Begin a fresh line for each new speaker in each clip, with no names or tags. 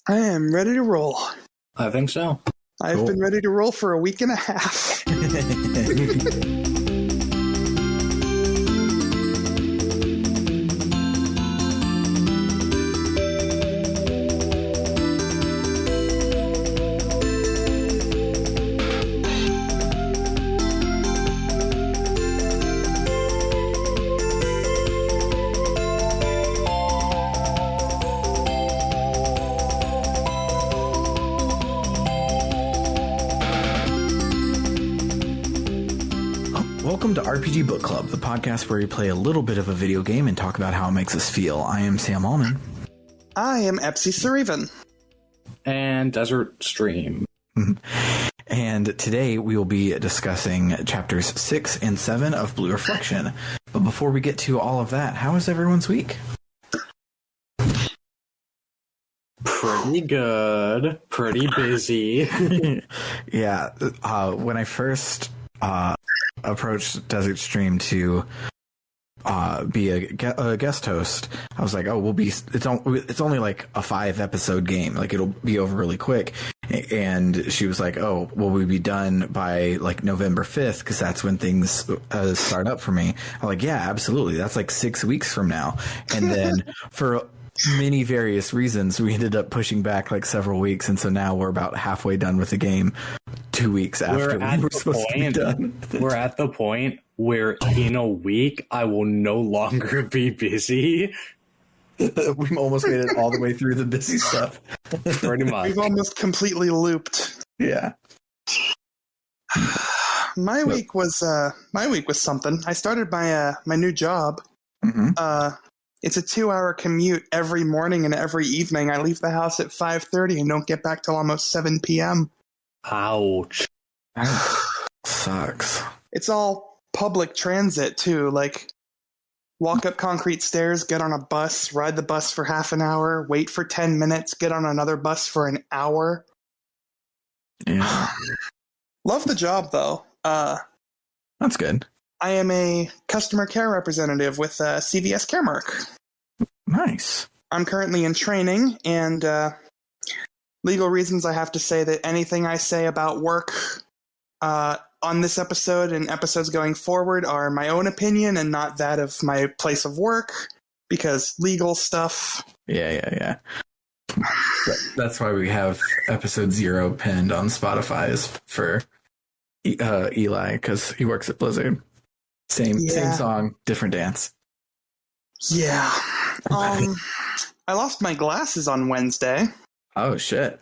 I am ready to roll.
I think so.
I've been ready to roll for a week and a half.
Welcome to RPG Book Club, the podcast where we play a little bit of a video game and talk about how it makes us feel. I am Sam Allman.
I am Epsy Sarivan.
And Desert Stream.
And today we will be discussing chapters 6 and 7 of Blue Reflection. But before we get to all of that, how was everyone's week?
Pretty good. Pretty busy.
Yeah. When I first approached Desert Stream to be a guest host, I was like, oh, it's only like a 5-episode game, like it'll be over really quick. And she was like, oh, will we be done by like November 5th, because that's when things start up for me. I'm like, yeah, absolutely, that's like 6 weeks from now. And then for many various reasons we ended up pushing back like several weeks, and so now we're about halfway done with the game 2 weeks after we were supposed to be done.
We're at the point where in a week I will no longer be busy.
We've almost made it all the way through the busy stuff.
Pretty much.
We've almost completely looped.
Yeah.
My week was something. I started my new job.
Mm-hmm.
It's a 2-hour commute every morning and every evening. I leave the house at 5:30 and don't get back till almost 7 p.m.
Ouch.
That sucks.
It's all public transit, too. Like, walk up concrete stairs, get on a bus, ride the bus for half an hour, wait for 10 minutes, get on another bus for an hour.
Yeah.
Love the job, though.
That's good.
I am a customer care representative with CVS Caremark.
Nice.
I'm currently in training, and legal reasons I have to say that anything I say about work on this episode and episodes going forward are my own opinion and not that of my place of work, because legal stuff.
Yeah. That's why we have episode 0 pinned on Spotify is for Eli, because he works at Blizzard. Same song, different dance.
Yeah. I lost my glasses on Wednesday.
Oh, shit.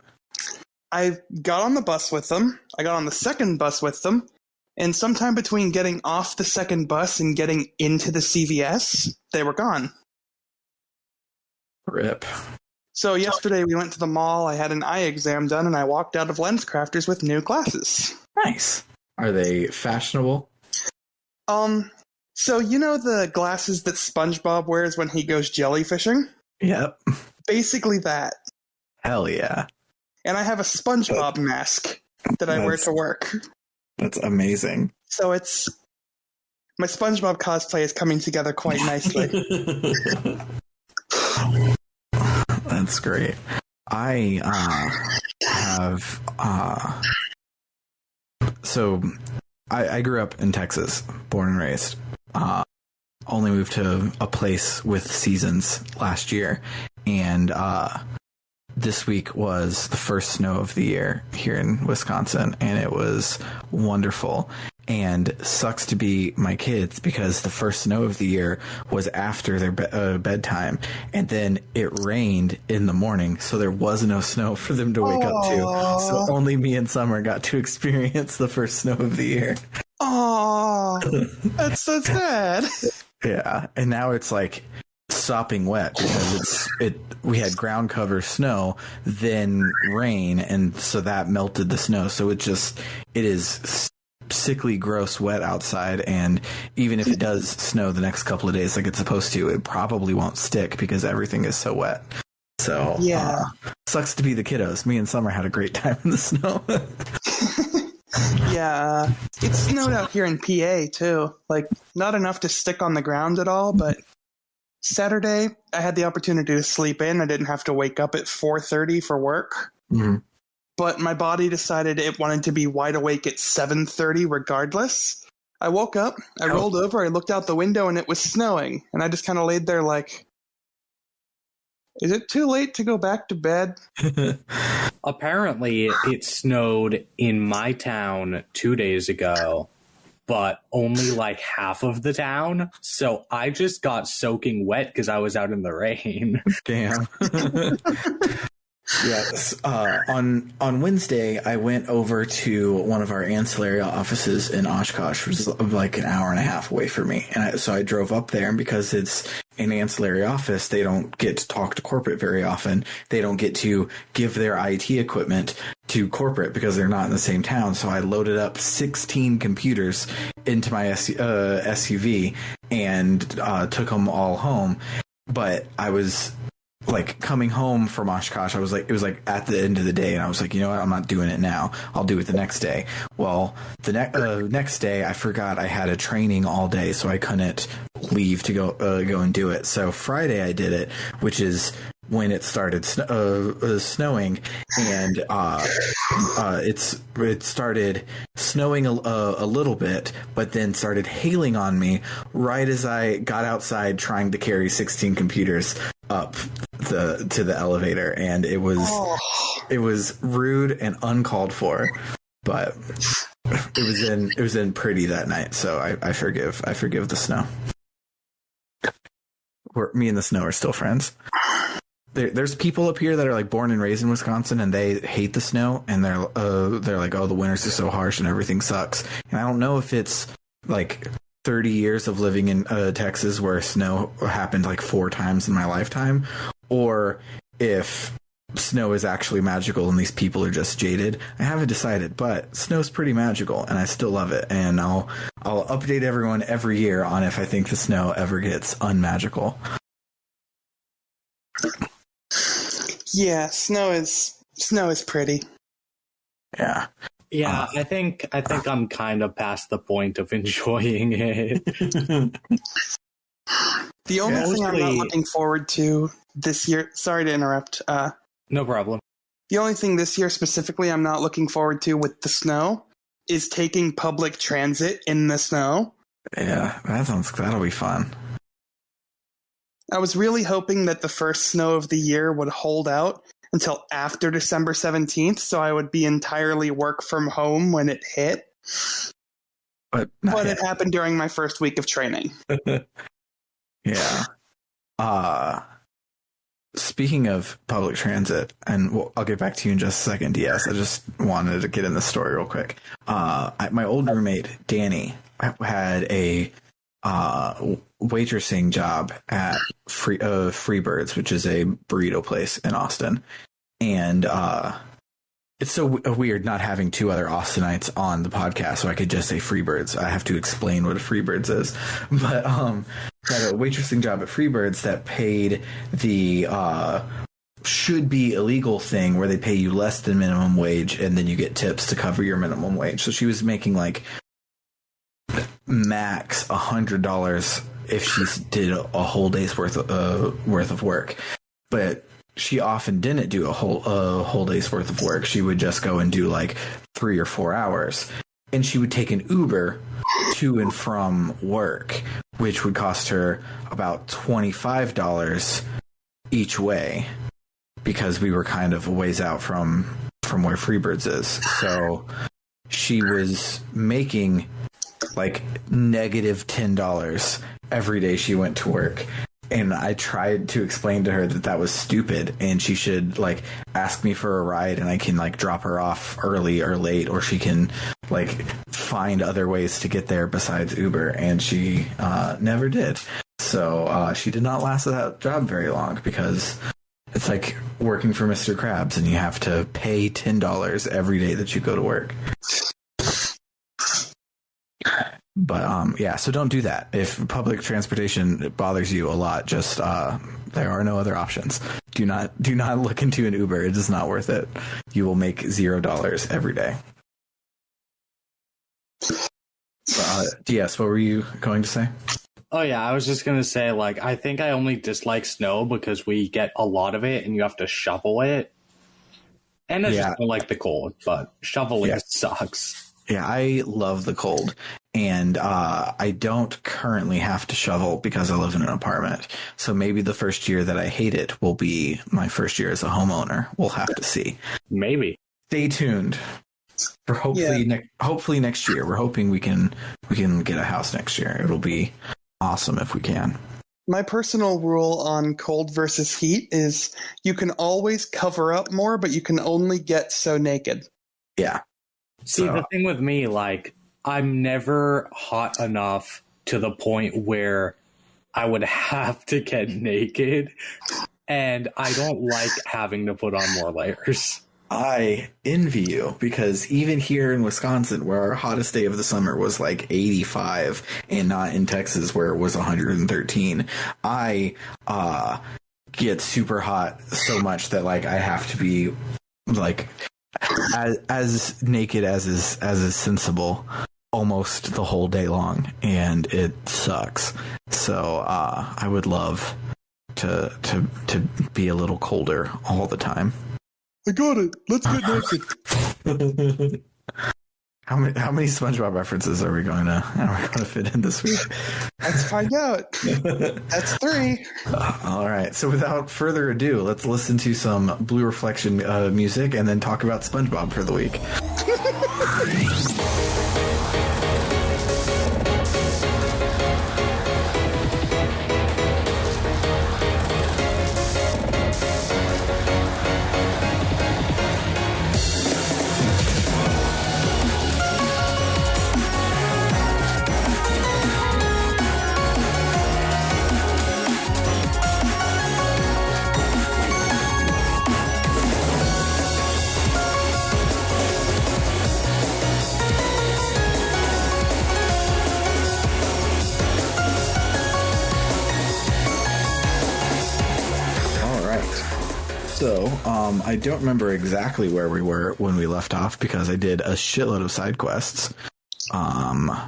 I got on the bus with them. I got on the second bus with them. And sometime between getting off the second bus and getting into the CVS, they were gone.
RIP.
So yesterday we went to the mall, I had an eye exam done, and I walked out of LensCrafters with new glasses.
Nice. Are they fashionable?
So you know the glasses that SpongeBob wears when he goes jellyfishing?
Yep.
Basically that.
Hell yeah.
And I have a SpongeBob mask that I wear to work.
That's amazing.
So it's... my SpongeBob cosplay is coming together quite nicely.
That's great. I have... So... I grew up in Texas, born and raised. Only moved to a place with seasons last year. And this week was the first snow of the year here in Wisconsin. And it was wonderful. And sucks to be my kids, because the first snow of the year was after their bedtime. And then it rained in the morning, so there was no snow for them to wake up to. So only me and Summer got to experience the first snow of the year.
Oh, that's so sad.
Yeah, and now it's like sopping wet, because we had ground cover snow, then rain, and so that melted the snow. So it is sickly gross wet outside, and even if it does snow the next couple of days like it's supposed to, it probably won't stick because everything is so wet. So
yeah,
sucks to be the kiddos. Me and Summer had a great time in the snow.
Yeah, it snowed out here in PA too. Like, not enough to stick on the ground at all, but Saturday, I had the opportunity to sleep in. I didn't have to wake up at 4:30 for work.
Mm-hmm.
But my body decided it wanted to be wide awake at 7:30 regardless. I woke up, I rolled over, I looked out the window, and it was snowing. And I just kind of laid there like, is it too late to go back to bed?
Apparently, it snowed in my town 2 days ago, but only like half of the town. So I just got soaking wet because I was out in the rain.
Damn. Yes. On Wednesday, I went over to one of our ancillary offices in Oshkosh, which is like an hour and a half away from me. And so I drove up there, and because it's an ancillary office, they don't get to talk to corporate very often. They don't get to give their IT equipment to corporate because they're not in the same town. So I loaded up 16 computers into my SUV and took them all home. But I was like coming home from Oshkosh, it was like at the end of the day, and I was like, you know what, I'm not doing it now. I'll do it the next day. Well, the next day, I forgot I had a training all day, so I couldn't leave to go and do it. So Friday I did it, which is when it started snowing, and it started snowing a little bit, but then started hailing on me right as I got outside trying to carry 16 computers up to the elevator, and it was rude and uncalled for, but it was in pretty that night, so I forgive the snow. Me and the snow are still friends. There's people up here that are like born and raised in Wisconsin, and they hate the snow, and they're like, oh, the winters are so harsh and everything sucks. And I don't know if it's like 30 years of living in Texas where snow happened like 4 times in my lifetime, or if snow is actually magical and these people are just jaded. I haven't decided, but snow's pretty magical and I still love it. And I'll update everyone every year on if I think the snow ever gets unmagical.
Yeah, snow is pretty.
Yeah.
Yeah, I think I'm kind of past the point of enjoying it.
The only thing I'm not looking forward to this year, sorry to interrupt.
No problem.
The only thing this year specifically I'm not looking forward to with the snow is taking public transit in the snow.
Yeah, that'll be fun.
I was really hoping that the first snow of the year would hold out until after December 17th, so I would be entirely work from home when it hit.
But
it happened during my first week of training.
Yeah. Speaking of public transit, and I'll get back to you in just a second, DS. I just wanted to get in the story real quick. My old roommate, Danny, had a waitressing job at Freebirds, which is a burrito place in Austin. And it's so weird not having 2 other Austinites on the podcast, so I could just say Freebirds. I have to explain what a Freebirds is. But had a waitressing job at Freebirds that paid the should be illegal thing where they pay you less than minimum wage and then you get tips to cover your minimum wage. So she was making like max $100 if she did a whole day's worth of work. But she often didn't do a whole day's worth of work. She would just go and do like 3 or 4 hours, and she would take an Uber to and from work, which would cost her about $25 each way because we were kind of a ways out from where Freebirds is. So she was making like negative $10 every day she went to work. And I tried to explain to her that was stupid and she should like ask me for a ride and I can like drop her off early or late, or she can like find other ways to get there besides Uber. And she never did. So she did not last that job very long because it's like working for Mr. Krabs and you have to pay $10 every day that you go to work. But yeah, so don't do that. If public transportation bothers you a lot, just there are no other options. Do not look into an Uber. It is not worth it. You will make $0 every day. DS, what were you going to say?
Oh yeah, I was just gonna say, like, I think I only dislike snow because we get a lot of it and you have to shovel it. And I just don't like the cold, but shoveling sucks.
Yeah, I love the cold. And I don't currently have to shovel because I live in an apartment. So maybe the first year that I hate it will be my first year as a homeowner. We'll have to see.
Maybe.
Stay tuned for hopefully next year. We're hoping we can get a house next year. It'll be awesome if we can.
My personal rule on cold versus heat is you can always cover up more, but you can only get so naked.
Yeah.
See, the thing with me, like, I'm never hot enough to the point where I would have to get naked, and I don't like having to put on more layers.
I envy you because even here in Wisconsin, where our hottest day of the summer was like 85 and not in Texas where it was 113, I get super hot so much that like I have to be like as naked as is sensible almost the whole day long, and it sucks. So I would love to be a little colder all the time.
I got it. Let's get naked.
How many SpongeBob references are we going to fit in this week?
Let's find out. That's 3.
All right. So without further ado, let's listen to some Blue Reflection music and then talk about SpongeBob for the week. So, I don't remember exactly where we were when we left off because I did a shitload of side quests. Oh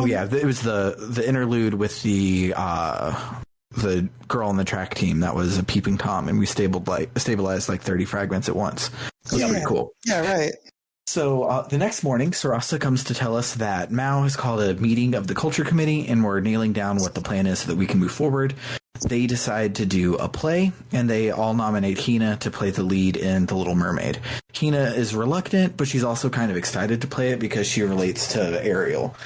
yeah, it was the interlude with the girl on the track team that was a peeping Tom, and we stabilized like 30 fragments at once. That was pretty cool.
Yeah, right.
So the next morning, Sarasa comes to tell us that Mao has called a meeting of the culture committee, and we're nailing down what the plan is so that we can move forward. They decide to do a play, and they all nominate Hina to play the lead in The Little Mermaid. Hina is reluctant, but she's also kind of excited to play it because she relates to Ariel.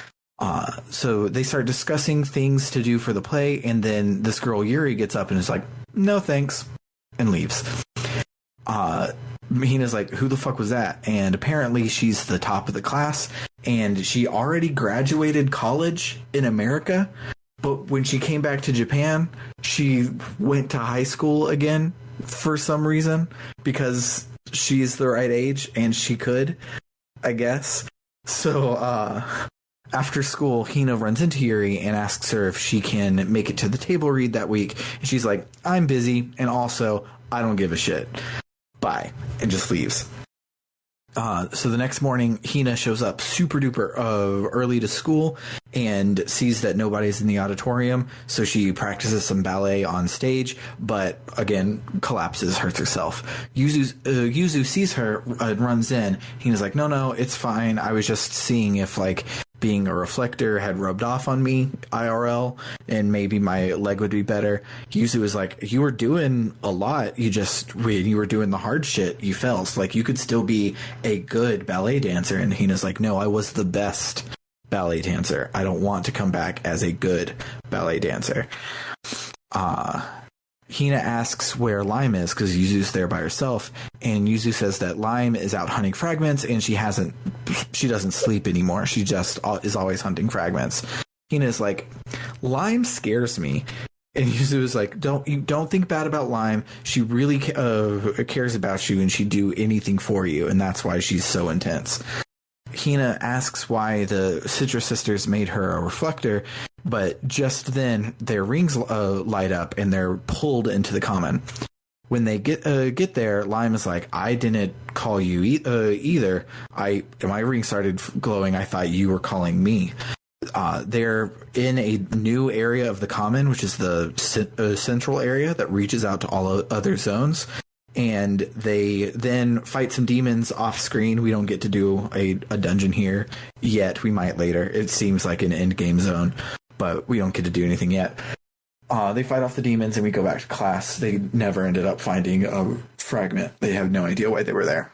So they start discussing things to do for the play, and then this girl Yuri gets up and is like, no thanks, and leaves. Hina's like, who the fuck was that? And apparently she's the top of the class, and she already graduated college in America, but when she came back to Japan, she went to high school again for some reason, because she's the right age and she could, I guess. So, after school, Hina runs into Yuri and asks her if she can make it to the table read that week. And she's like, I'm busy, and also, I don't give a shit. Bye. And just leaves. So the next morning, Hina shows up super duper early to school and sees that nobody's in the auditorium. So she practices some ballet on stage, but again, collapses, hurts herself. Yuzu sees her, runs in. Hina's like, no, it's fine. I was just seeing if like being a reflector had rubbed off on me IRL and maybe my leg would be better. Yuzu is like, you were doing a lot. When you were doing the hard shit, you fell. So like you could still be a good ballet dancer. And Hina's like, no, I was the best ballet dancer. I don't want to come back as a good ballet dancer. Hina asks where Lime is because Yuzu's there by herself, and Yuzu says that Lime is out hunting fragments and she doesn't sleep anymore. She just is always hunting fragments. Hina's like, Lime scares me. And Yuzu is like, don't think bad about Lime. She really cares about you and she'd do anything for you, and that's why she's so intense. Hina asks why the Citrus Sisters made her a reflector, but just then their rings light up and they're pulled into the common. When they get there, Lime is like, I didn't call you either. My ring started glowing. I thought you were calling me. they're in a new area of the common, which is the central area that reaches out to all other zones. And they then fight some demons off screen. We don't get to do a dungeon here yet. We might later. It seems like an end game zone, but we don't get to do anything yet. They fight off the demons and we go back to class. They never ended up finding a fragment. They have no idea why they were there.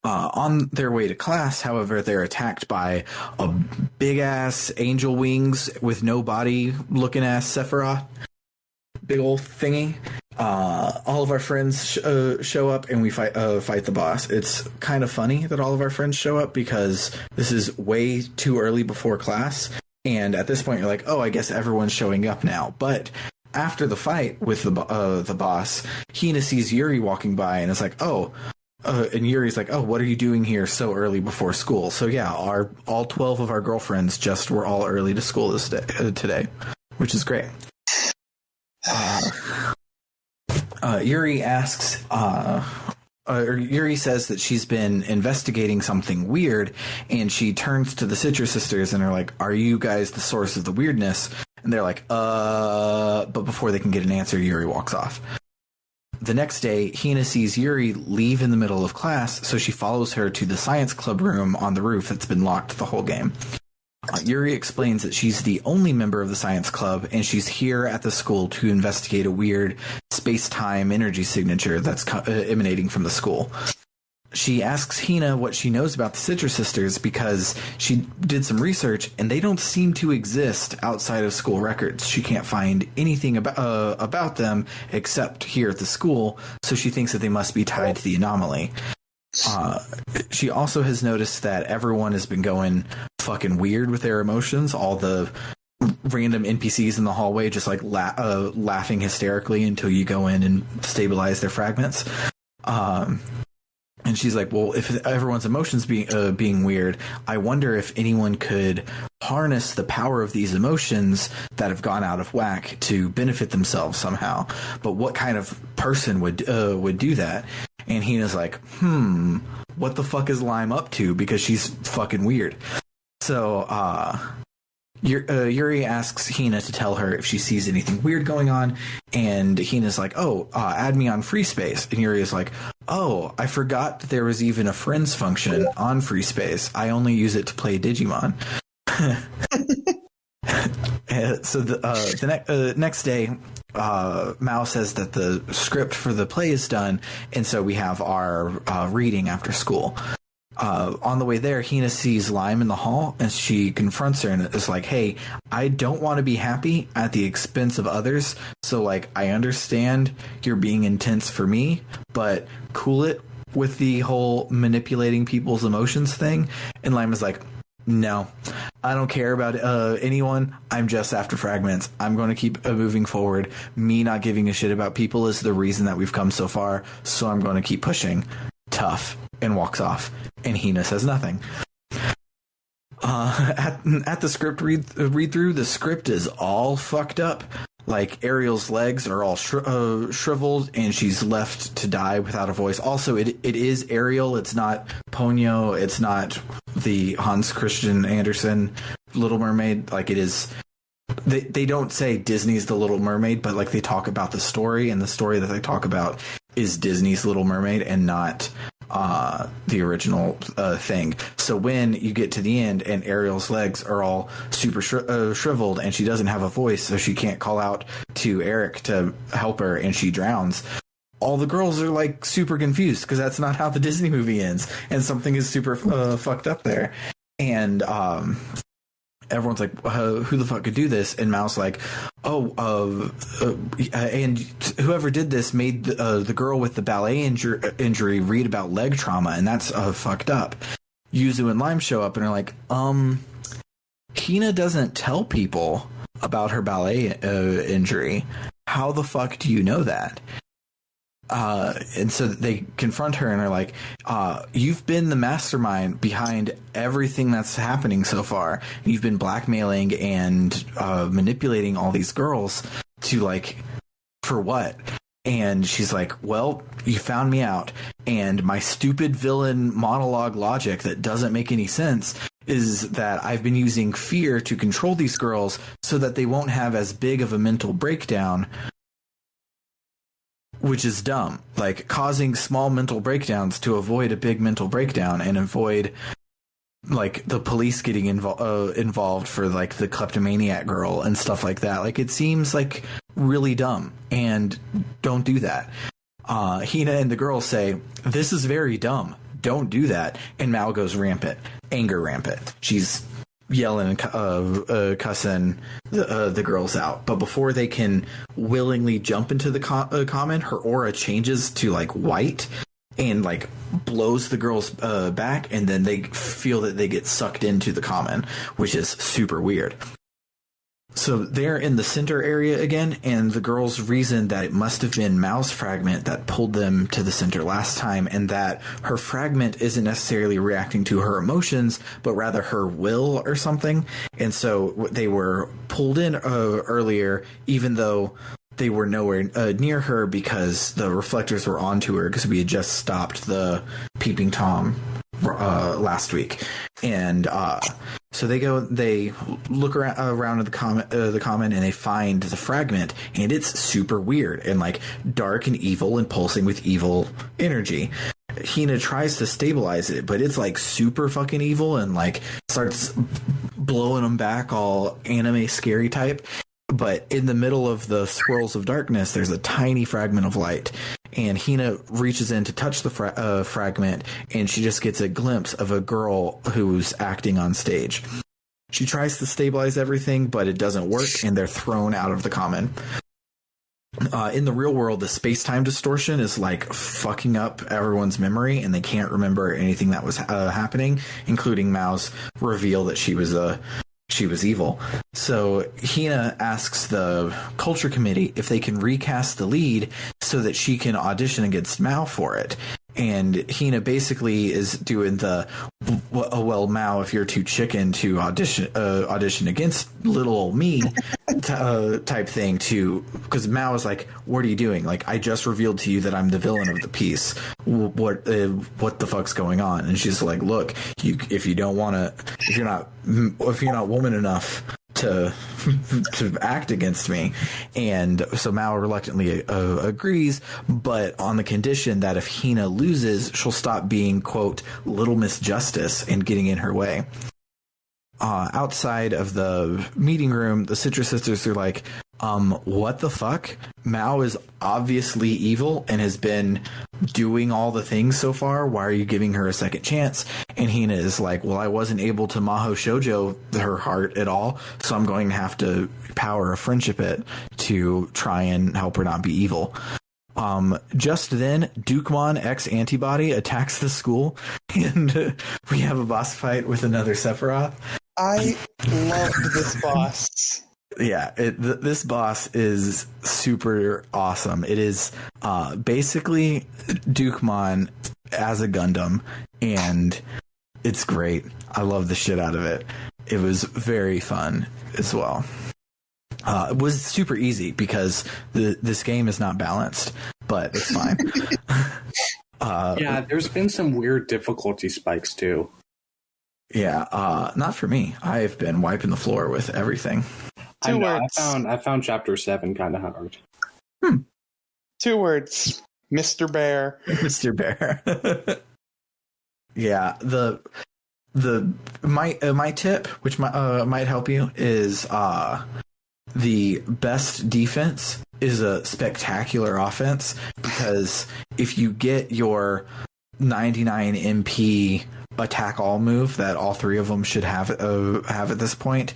On their way to class, however, they're attacked by a big-ass angel wings with no body looking ass Sephiroth. Big old thingy. All of our friends show up and we fight the boss. It's kind of funny that all of our friends show up because this is way too early before class. And at this point, you're like, oh, I guess everyone's showing up now. But after the fight with the boss, Hina sees Yuri walking by and is like, oh, and Yuri's like, oh, what are you doing here so early before school? So yeah, all 12 of our girlfriends just were all early to school today, which is great. Yuri asks, Yuri says that she's been investigating something weird, and she turns to the Citrus Sisters and are like, are you guys the source of the weirdness? And they're like, but before they can get an answer, Yuri walks off. The next day, Hina sees Yuri leave in the middle of class, so she follows her to the science club room on the roof that's been locked the whole game. Yuri explains that she's the only member of the science club, and she's here at the school to investigate a weird space-time energy signature that's emanating from the school. She asks Hina what she knows about the Citrus Sisters because she did some research, and they don't seem to exist outside of school records. She can't find anything about them except here at the school, so she thinks that they must be tied to the anomaly. She also has noticed that everyone has been going fucking weird with their emotions. All the random NPCs in the hallway just like laughing hysterically until you go in and stabilize their fragments. And she's like, well, if everyone's emotions being weird, I wonder if anyone could harness the power of these emotions that have gone out of whack to benefit themselves somehow. But what kind of person would do that? And Hina's like, what the fuck is Lime up to? Because she's fucking weird. So Yuri asks Hina to tell her if she sees anything weird going on, and Hina's like, add me on Free Space. And Yuri is like, oh, I forgot that there was even a friends function on Free Space. I only use it to play Digimon. So the next day, Mao says that the script for the play is done, and so we have our reading after school. On the way there, Hina sees Lime in the hall, and she confronts her and is like, hey, I don't want to be happy at the expense of others, so, like, I understand you're being intense for me, but cool it with the whole manipulating people's emotions thing. And Lime is like, no, I don't care about anyone. I'm just after fragments. I'm going to keep moving forward. Me not giving a shit about people is the reason that we've come so far, so I'm going to keep pushing. Tough. And walks off. And Hina says nothing. At the script read through, the script is all fucked up. Like, Ariel's legs are all shriveled, and she's left to die without a voice. Also, it is Ariel. It's not Ponyo. It's not the Hans Christian Andersen Little Mermaid. Like, it is... They don't say Disney's The Little Mermaid, but, like, they talk about the story, and the story that they talk about is Disney's Little Mermaid and not the original thing. So when you get to the end and Ariel's legs are all super shriveled and she doesn't have a voice, so she can't call out to Eric to help her and she drowns, all the girls are like super confused because that's not how the Disney movie ends, and something is super fucked up there. And everyone's like, who the fuck could do this? And Mao's like, and whoever did this made the girl with the ballet injury read about leg trauma, and that's fucked up. Yuzu and Lime show up and are like, Hina doesn't tell people about her ballet injury. How the fuck do you know that? And so they confront her and are like, you've been the mastermind behind everything that's happening so far. You've been blackmailing and manipulating all these girls to, like, for what? And she's like, well, you found me out, and my stupid villain monologue logic that doesn't make any sense is that I've been using fear to control these girls so that they won't have as big of a mental breakdown, which is dumb. Like, causing small mental breakdowns to avoid a big mental breakdown and avoid, like, the police getting involved for, like, the kleptomaniac girl and stuff like that. Like, it seems, like, really dumb, and don't do that. Hina and the girls say, "This is very dumb. Don't do that." And Mao goes rampant, anger rampant. She's yelling and cussing the girls out. But before they can willingly jump into the common, her aura changes to, like, white and, like, blows the girls back, and then they feel that they get sucked into the common, which is super weird. So they're in the center area again, and the girls reason that it must have been Mao's fragment that pulled them to the center last time, and that her fragment isn't necessarily reacting to her emotions, but rather her will or something. And so they were pulled in earlier, even though they were nowhere near her, because the reflectors were onto her, because we had just stopped the Peeping Tom last week. And so they look around at the common, and they find the fragment, and it's super weird and, like, dark and evil and pulsing with evil energy. Hina tries to stabilize it, but it's, like, super fucking evil and, like, starts blowing them back all anime scary type. But in the middle of the swirls of darkness, there's a tiny fragment of light, and Hina reaches in to touch the fragment, and she just gets a glimpse of a girl who's acting on stage. She tries to stabilize everything, but it doesn't work, and they're thrown out of the common. In the real world, the space-time distortion is, like, fucking up everyone's memory, and they can't remember anything that was happening, including Mao's reveal that she was evil. So Hina asks the culture committee if they can recast the lead so that she can audition against Mao for it. And Hina basically is doing the, well, Mao, if you're too chicken to audition against little old me type thing, too, because Mao is like, "What are you doing? Like, I just revealed to you that I'm the villain of the piece. What the fuck's going on?" And she's like, "Look, if you're not woman enough to act against me." And so Mao reluctantly agrees, but on the condition that if Hina loses, she'll stop being, quote, Little Miss Justice and getting in her way. Outside of the meeting room, the Citrus Sisters are like, what the fuck? Mao is obviously evil and has been doing all the things so far. Why are you giving her a second chance? And Hina is like, well, I wasn't able to Maho Shoujo her heart at all, so I'm going to have to power a friendship it to try and help her not be evil. Just then, Dukemon X Antibody attacks the school, and we have a boss fight with another Sephiroth.
I loved this boss.
Yeah, this boss is super awesome. It is basically Dukemon as a Gundam, and it's great. I love the shit out of it. It was very fun as well. It was super easy because this game is not balanced, but it's fine.
Yeah, there's been some weird difficulty spikes too.
Yeah, not for me. I've been wiping the floor with everything.
I
found chapter 7 kind of hard.
2 words. Mr. Bear.
Mr. Bear. Yeah, my tip, which might help you, is the best defense is a spectacular offense, because if you get your 99 MP attack all move that all 3 of them should have at this point,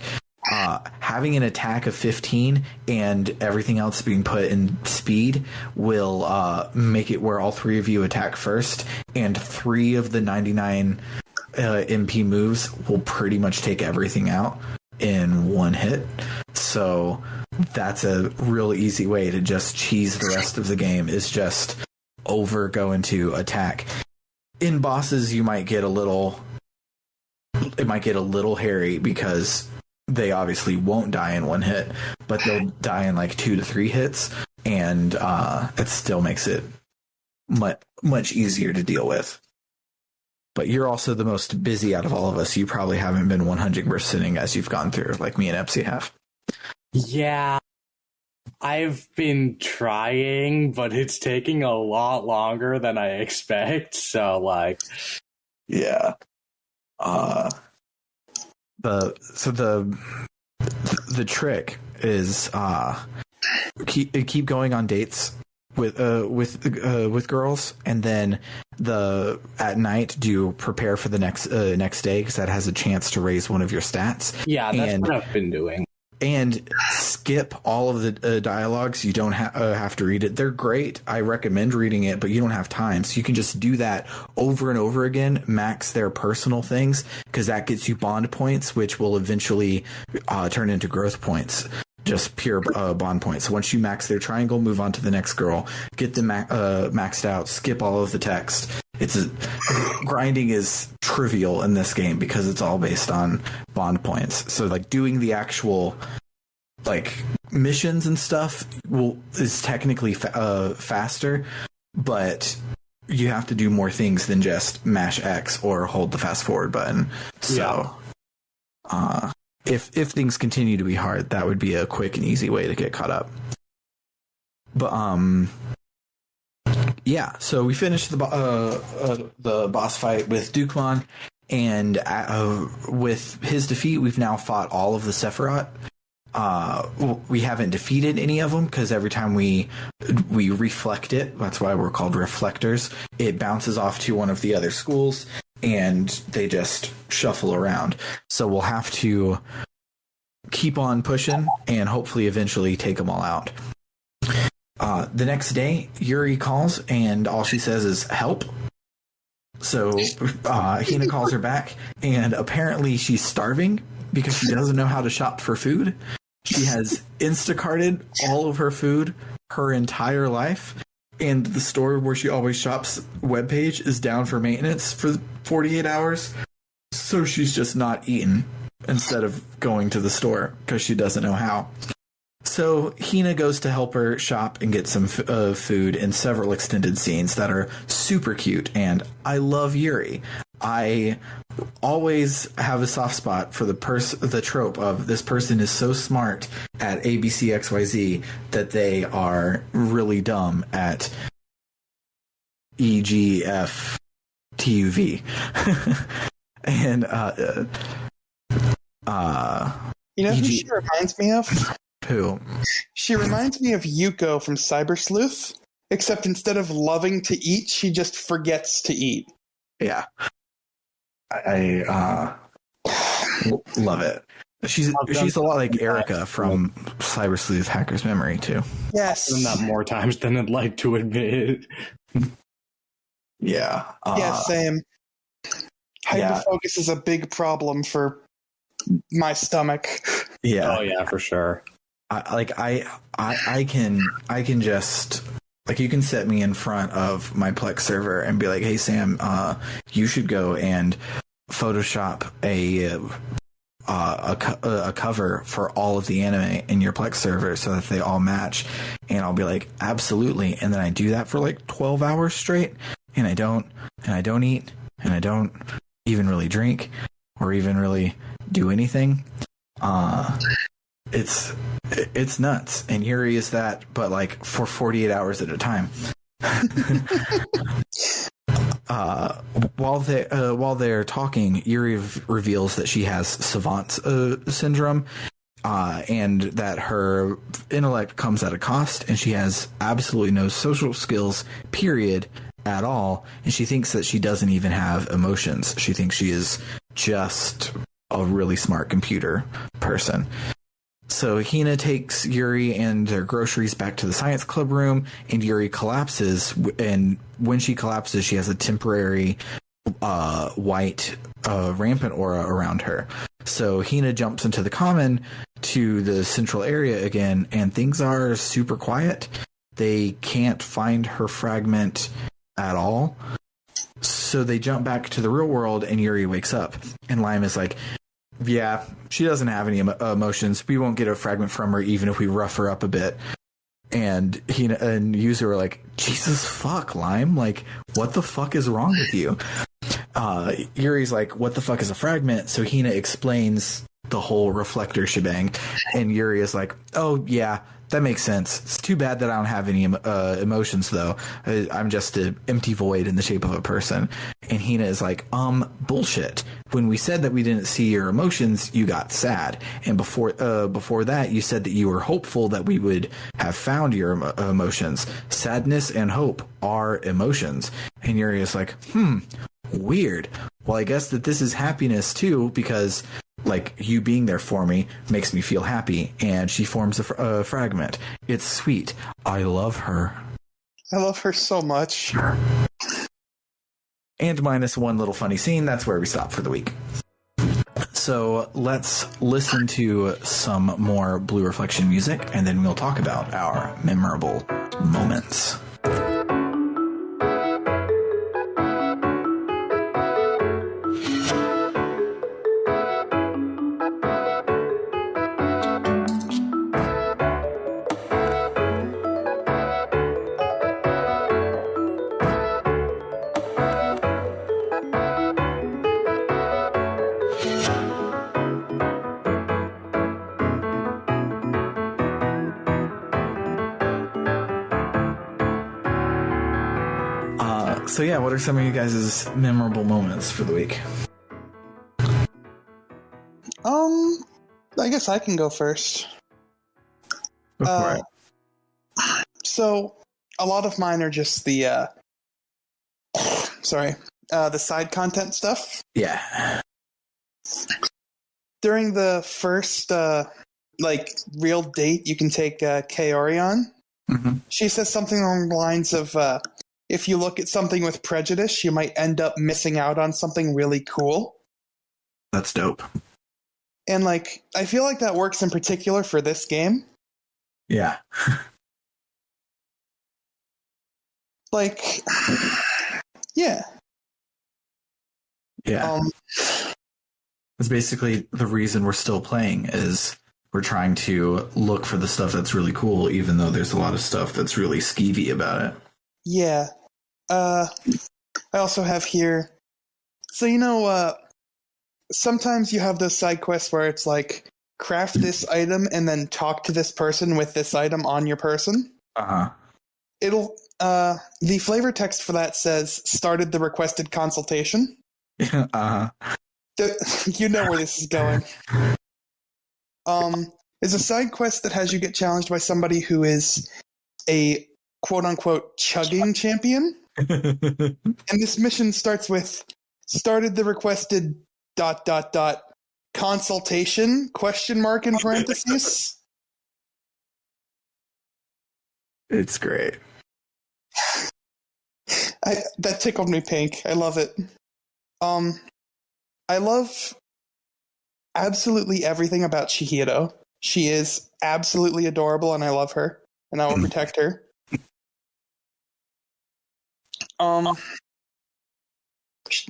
having an attack of 15 and everything else being put in speed will make it where all 3 of you attack first, and 3 of the 99 MP moves will pretty much take everything out in one hit. So that's a real easy way to just cheese the rest of the game, is just go into attack. In bosses, it might get a little hairy because they obviously won't die in one hit, but they'll die in like 2 to 3 hits, and it still makes it much easier to deal with. but you're also the most busy out of all of us. You probably haven't been 100%ing as you've gone through, like me and Epsy have.
Yeah, I've been trying, but it's taking a lot longer than I expect. So, like,
yeah. The trick is keep going on dates with girls, and then at night do prepare for the next day, because that has a chance to raise one of your stats.
Yeah, that's what I've been doing.
And skip all of the dialogues. You don't have to read it. They're great. I recommend reading it, but you don't have time. So you can just do that over and over again, max their personal things, because that gets you bond points, which will eventually turn into growth points. Just pure bond points. So once you max their triangle, move on to the next girl, get them maxed out, skip all of the text. Grinding is trivial in this game because it's all based on bond points. So like doing the actual like missions and stuff is technically faster, but you have to do more things than just mash X or hold the fast forward button. So if things continue to be hard, that would be a quick and easy way to get caught up. But yeah, so we finished the boss fight with Dukemon, and with his defeat, we've now fought all of the Sephiroth. We haven't defeated any of them, because every time we reflect it, that's why we're called reflectors, it bounces off to one of the other schools, and they just shuffle around. So we'll have to keep on pushing and hopefully eventually take them all out. The next day, Yuri calls, and all she says is help. So Hina calls her back, and apparently she's starving because she doesn't know how to shop for food. She has Instacarted all of her food her entire life, and the store where she always shops webpage is down for maintenance for 48 hours. So she's just not eating instead of going to the store because she doesn't know how. So Hina goes to help her shop and get some food in several extended scenes that are super cute, and I love Yuri. I always have a soft spot for the trope of this person is so smart at ABCXYZ that they are really dumb at EGFTUV. And
you know who she reminds me of?
Who?
She reminds me of Yuko from Cyber Sleuth, except instead of loving to eat, she just forgets to eat.
Yeah. I love it. She's a lot like Erica from Cyber Sleuth Hacker's Memory, too.
Yes.
I've done that more times than I'd like to admit.
Yeah.
Yeah, same. Hyperfocus is a big problem for my stomach.
Yeah.
Oh, yeah, for sure.
I can just, like, you can set me in front of my Plex server and be like, hey Sam, you should go and Photoshop a cover for all of the anime in your Plex server so that they all match, and I'll be like, absolutely, and then I do that for like 12 hours straight, and I don't eat, and I don't even really drink or even really do anything. It's nuts, and Yuri is that, but like for 48 hours at a time. While they're talking, Yuri reveals that she has savant syndrome, and that her intellect comes at a cost, and she has absolutely no social skills, period, at all, and she thinks that she doesn't even have emotions. She thinks she is just a really smart computer person. So Hina takes Yuri and their groceries back to the science club room, and Yuri collapses, and when she collapses, she has a temporary white rampant aura around her. So Hina jumps into the common to the central area again, and things are super quiet. They can't find her fragment at all. So they jump back to the real world, and Yuri wakes up, and Lime is like, yeah, she doesn't have any emotions. We won't get a fragment from her even if we rough her up a bit. And Hina and Yuzu are like, Jesus fuck, Lime, like, what the fuck is wrong with you? Yuri's like, what the fuck is a fragment? So Hina explains the whole reflector shebang, and Yuri is like, oh yeah, that makes sense. It's too bad that I don't have any emotions though. I'm just an empty void in the shape of a person. And Hina is like, bullshit. When we said that we didn't see your emotions, you got sad. And before that, you said that you were hopeful that we would have found your emotions. Sadness and hope are emotions. And Yuri is like, weird. Well, I guess that this is happiness too, because like you being there for me makes me feel happy. And she forms a fragment. It's sweet. I love her.
I love her so much.
And minus one little funny scene. That's where we stop for the week. So let's listen to some more Blue Reflection music, and then we'll talk about our memorable moments. So yeah, what are some of you guys' memorable moments for the week?
I guess I can go first.
Go for it.
So a lot of mine are just the the side content stuff.
Yeah.
During the first real date you can take Kaori on, she says something along the lines of if you look at something with prejudice, you might end up missing out on something really cool.
That's dope.
And like, I feel like that works in particular for this game.
Yeah.
Like, yeah.
Yeah. It's basically the reason we're still playing is we're trying to look for the stuff that's really cool, even though there's a lot of stuff that's really skeevy about it.
Yeah. I also have here, so sometimes you have those side quests where it's like, craft this item and then talk to this person with this item on your person. It'll, the flavor text for that says, started the requested consultation. You know where this is going. It's a side quest that has you get challenged by somebody who is a quote-unquote chugging champion. And this mission starts with, started the requested ... consultation ? In parentheses.
It's great.
That tickled me pink. I love it. I love absolutely everything about Chihiro. She is absolutely adorable, and I love her, and I will protect her.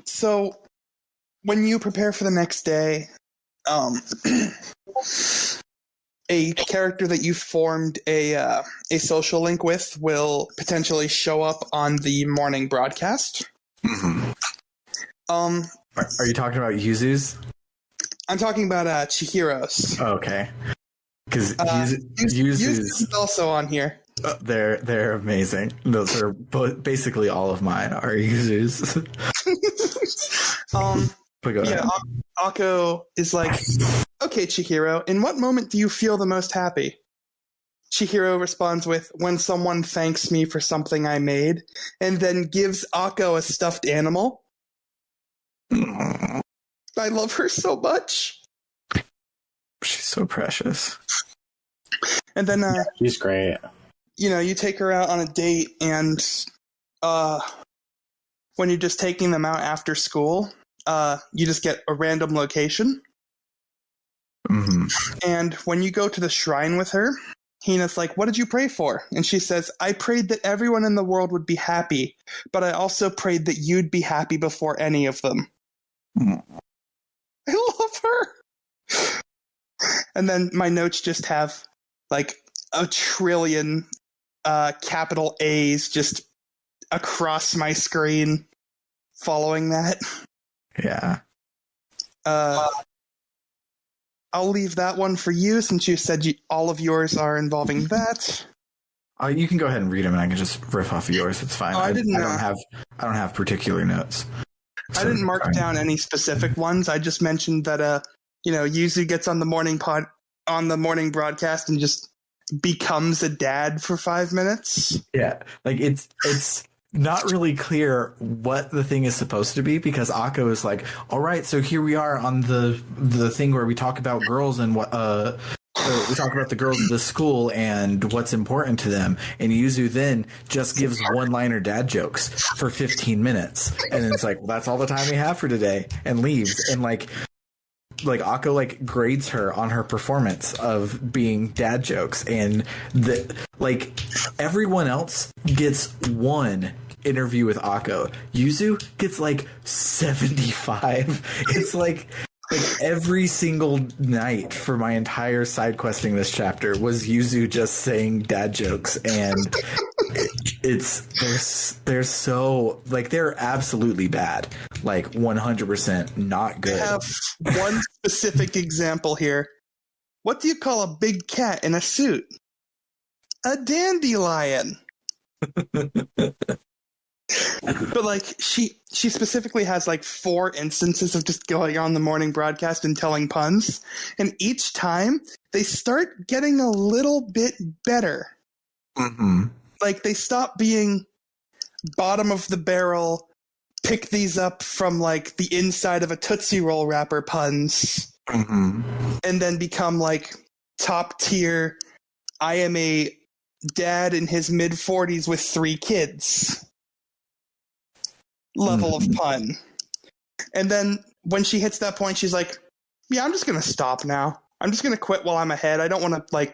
So when you prepare for the next day, a character that you formed a social link with will potentially show up on the morning broadcast.
Are you talking about Yuzu's?
I'm talking about Chihiro's.
Oh, okay. Because
Yuzu's is also on here.
They're amazing. Those are basically all of mine are Yuzu's. But go ahead.
Akko is like, okay, Chihiro, in what moment do you feel the most happy? Chihiro responds with, when someone thanks me for something I made, and then gives Akko a stuffed animal. I love her so much.
She's so precious.
And then
she's great.
You take her out on a date, and when you're just taking them out after school, you just get a random location. And when you go to the shrine with her, Hina's like, what did you pray for? And she says, I prayed that everyone in the world would be happy, but I also prayed that you'd be happy before any of them. I love her. And then my notes just have like a trillion capital A's just across my screen following that.
Yeah.
I'll leave that one for you since you said all of yours are involving that.
You can go ahead and read them, and I can just riff off of yours. It's fine.
Oh,
I don't have particular notes.
I didn't mark down any specific ones. I just mentioned that Yuzu gets on the morning broadcast and just becomes a dad for 5 minutes.
Yeah, like it's not really clear what the thing is supposed to be, because Akko is like, all right, so here we are on the thing where we talk about girls and what we talk about the girls of the school and what's important to them, and Yuzu then just gives one-liner dad jokes for 15 minutes, and then it's like, well, that's all the time we have for today, and leaves. And like Akko grades her on her performance of being dad jokes, and everyone else gets one interview with Akko. Yuzu gets 75. It's like every single night for my entire side questing this chapter was Yuzu just saying dad jokes, and they're so they're absolutely bad, 100% not good.
I have one specific example here. What do you call a big cat in a suit? A dandelion. But she specifically has 4 instances of just going on the morning broadcast and telling puns, and each time they start getting a little bit better.
Mm-hmm.
They stop being bottom of the barrel, pick these up from the inside of a Tootsie Roll wrapper puns,
mm-hmm.
and then become top tier. I am a dad in his mid 40s with 3 kids level of pun. And then when she hits that point, she's like, yeah, I'm just going to stop now. I'm just going to quit while I'm ahead. I don't want to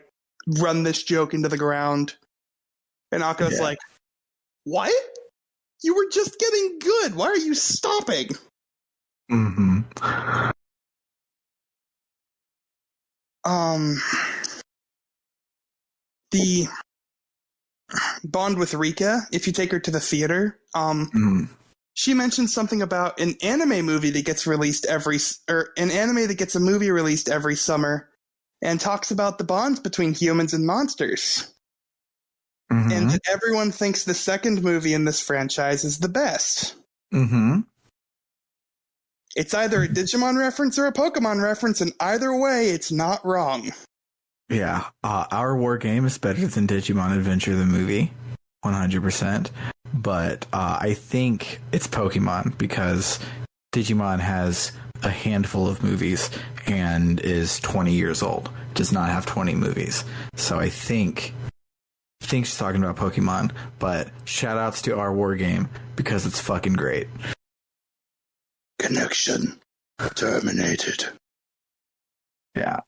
run this joke into the ground. And Akko's like, what? You were just getting good. Why are you stopping?
Mm-hmm.
The bond with Rika, if you take her to the theater, she mentioned something about an anime movie that gets released a movie released every summer, and talks about the bonds between humans and monsters.
Mm-hmm.
And that everyone thinks the second movie in this franchise is the best.
Mm-hmm.
It's either a Digimon reference or a Pokemon reference, and either way, it's not wrong.
Yeah, our war game is better than Digimon Adventure the movie, 100%. But I think it's Pokemon, because Digimon has a handful of movies and is 20 years old. Does not have 20 movies. So I think she's talking about Pokemon, but shout outs to our war game because it's fucking great.
Connection terminated.
Yeah.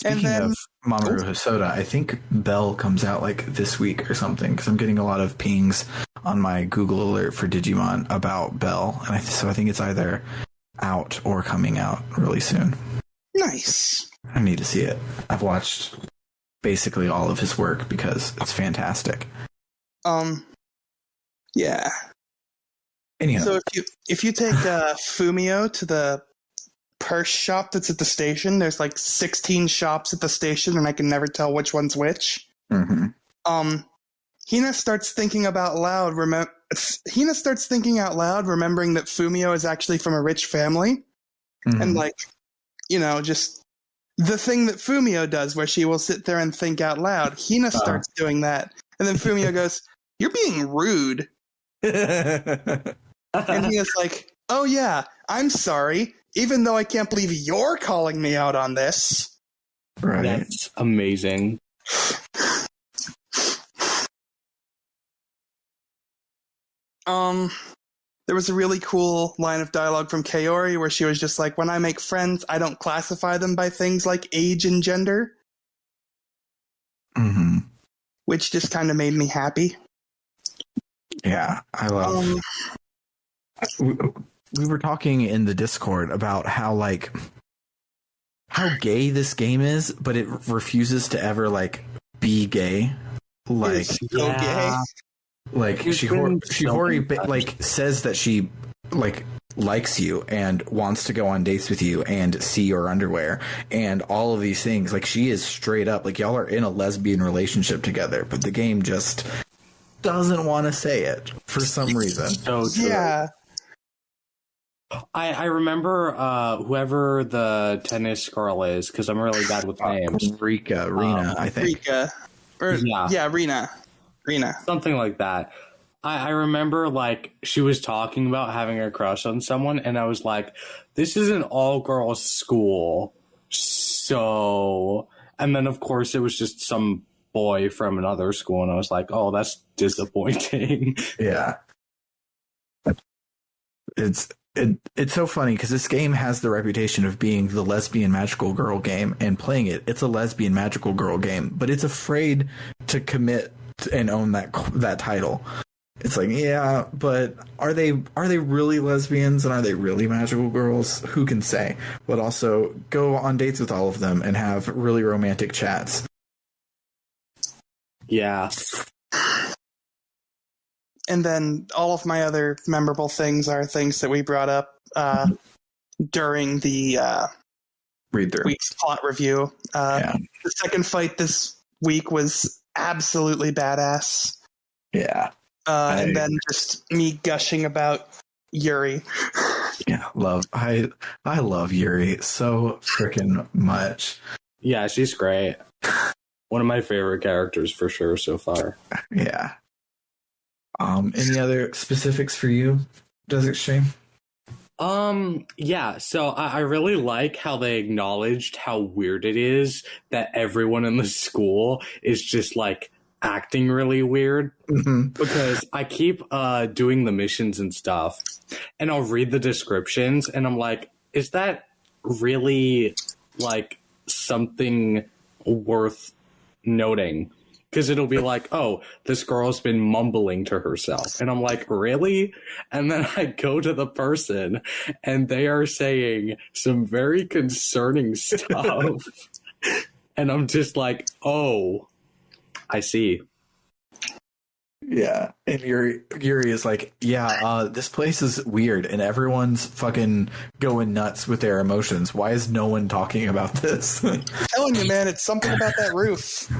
And
Speaking
then,
of Mamoru Hosoda, I think Bell comes out this week or something, because I'm getting a lot of pings on my Google alert for Digimon about Bell, and so I think it's either out or coming out really soon.
Nice.
I need to see it. I've watched basically all of his work because it's fantastic.
Yeah.
Anyhow.
So if you take Fumio to the purse shop that's at the station, there's 16 shops at the station, and I can never tell which one's which.
Mm-hmm.
Hina starts thinking out loud, remembering that Fumio is actually from a rich family,
Mm-hmm.
and just the thing that Fumio does, where she will sit there and think out loud. Hina starts doing that, and then Fumio goes, "You're being rude," and Hina's like, "Oh yeah, I'm sorry. Even though I can't believe you're calling me out on this."
Right.
That's amazing.
There was a really cool line of dialogue from Kaori where she was just like, when I make friends, I don't classify them by things like age and gender.
Mm-hmm.
Which just kind of made me happy.
Yeah, I love... We were talking in the Discord about how gay this game is, but it refuses to ever be gay.
It's so gay.
Shihori says that she like likes you and wants to go on dates with you and see your underwear and all of these things. Like, she is straight up like, y'all are in a lesbian relationship together, but the game just doesn't want to say it for some reason.
So true.
Yeah.
I remember whoever the tennis girl is, because I'm really bad with names.
Rena, I think.
Rika. Rena.
Something like that. I remember, like, she was talking about having a crush on someone, and I was like, this is an all-girls school, so... And then, of course, it was just some boy from another school, and I was like, oh, that's disappointing.
Yeah. It's so funny, because this game has the reputation of being the lesbian magical girl game, and playing it's a lesbian magical girl game, but it's afraid to commit and own that title. It's like, yeah, but are they really lesbians, and are they really magical girls? Who can say? But also go on dates with all of them and have really romantic chats.
Yeah.
And then all of my other memorable things are things that we brought up during the
Read-through.
week's plot review. The second fight this week was absolutely badass.
Yeah.
And then just me gushing about Yuri.
Yeah, I love Yuri so freaking much.
Yeah, she's great. One of my favorite characters for sure so far.
Yeah. Any other specifics for you, Desert Stream?
Yeah, so I really like how they acknowledged how weird it is that everyone in the school is just like acting really weird.
Mm-hmm.
Because I keep doing the missions and stuff, and I'll read the descriptions, and I'm like, is that really like something worth noting? Because it'll be like, oh, this girl's been mumbling to herself. And I'm like, really? And then I go to the person, and they are saying some very concerning stuff. And I'm just like, oh, I see.
Yeah. And Yuri is like, yeah, this place is weird, and everyone's fucking going nuts with their emotions. Why is no one talking about this?
I'm telling you, man, it's something about that roof.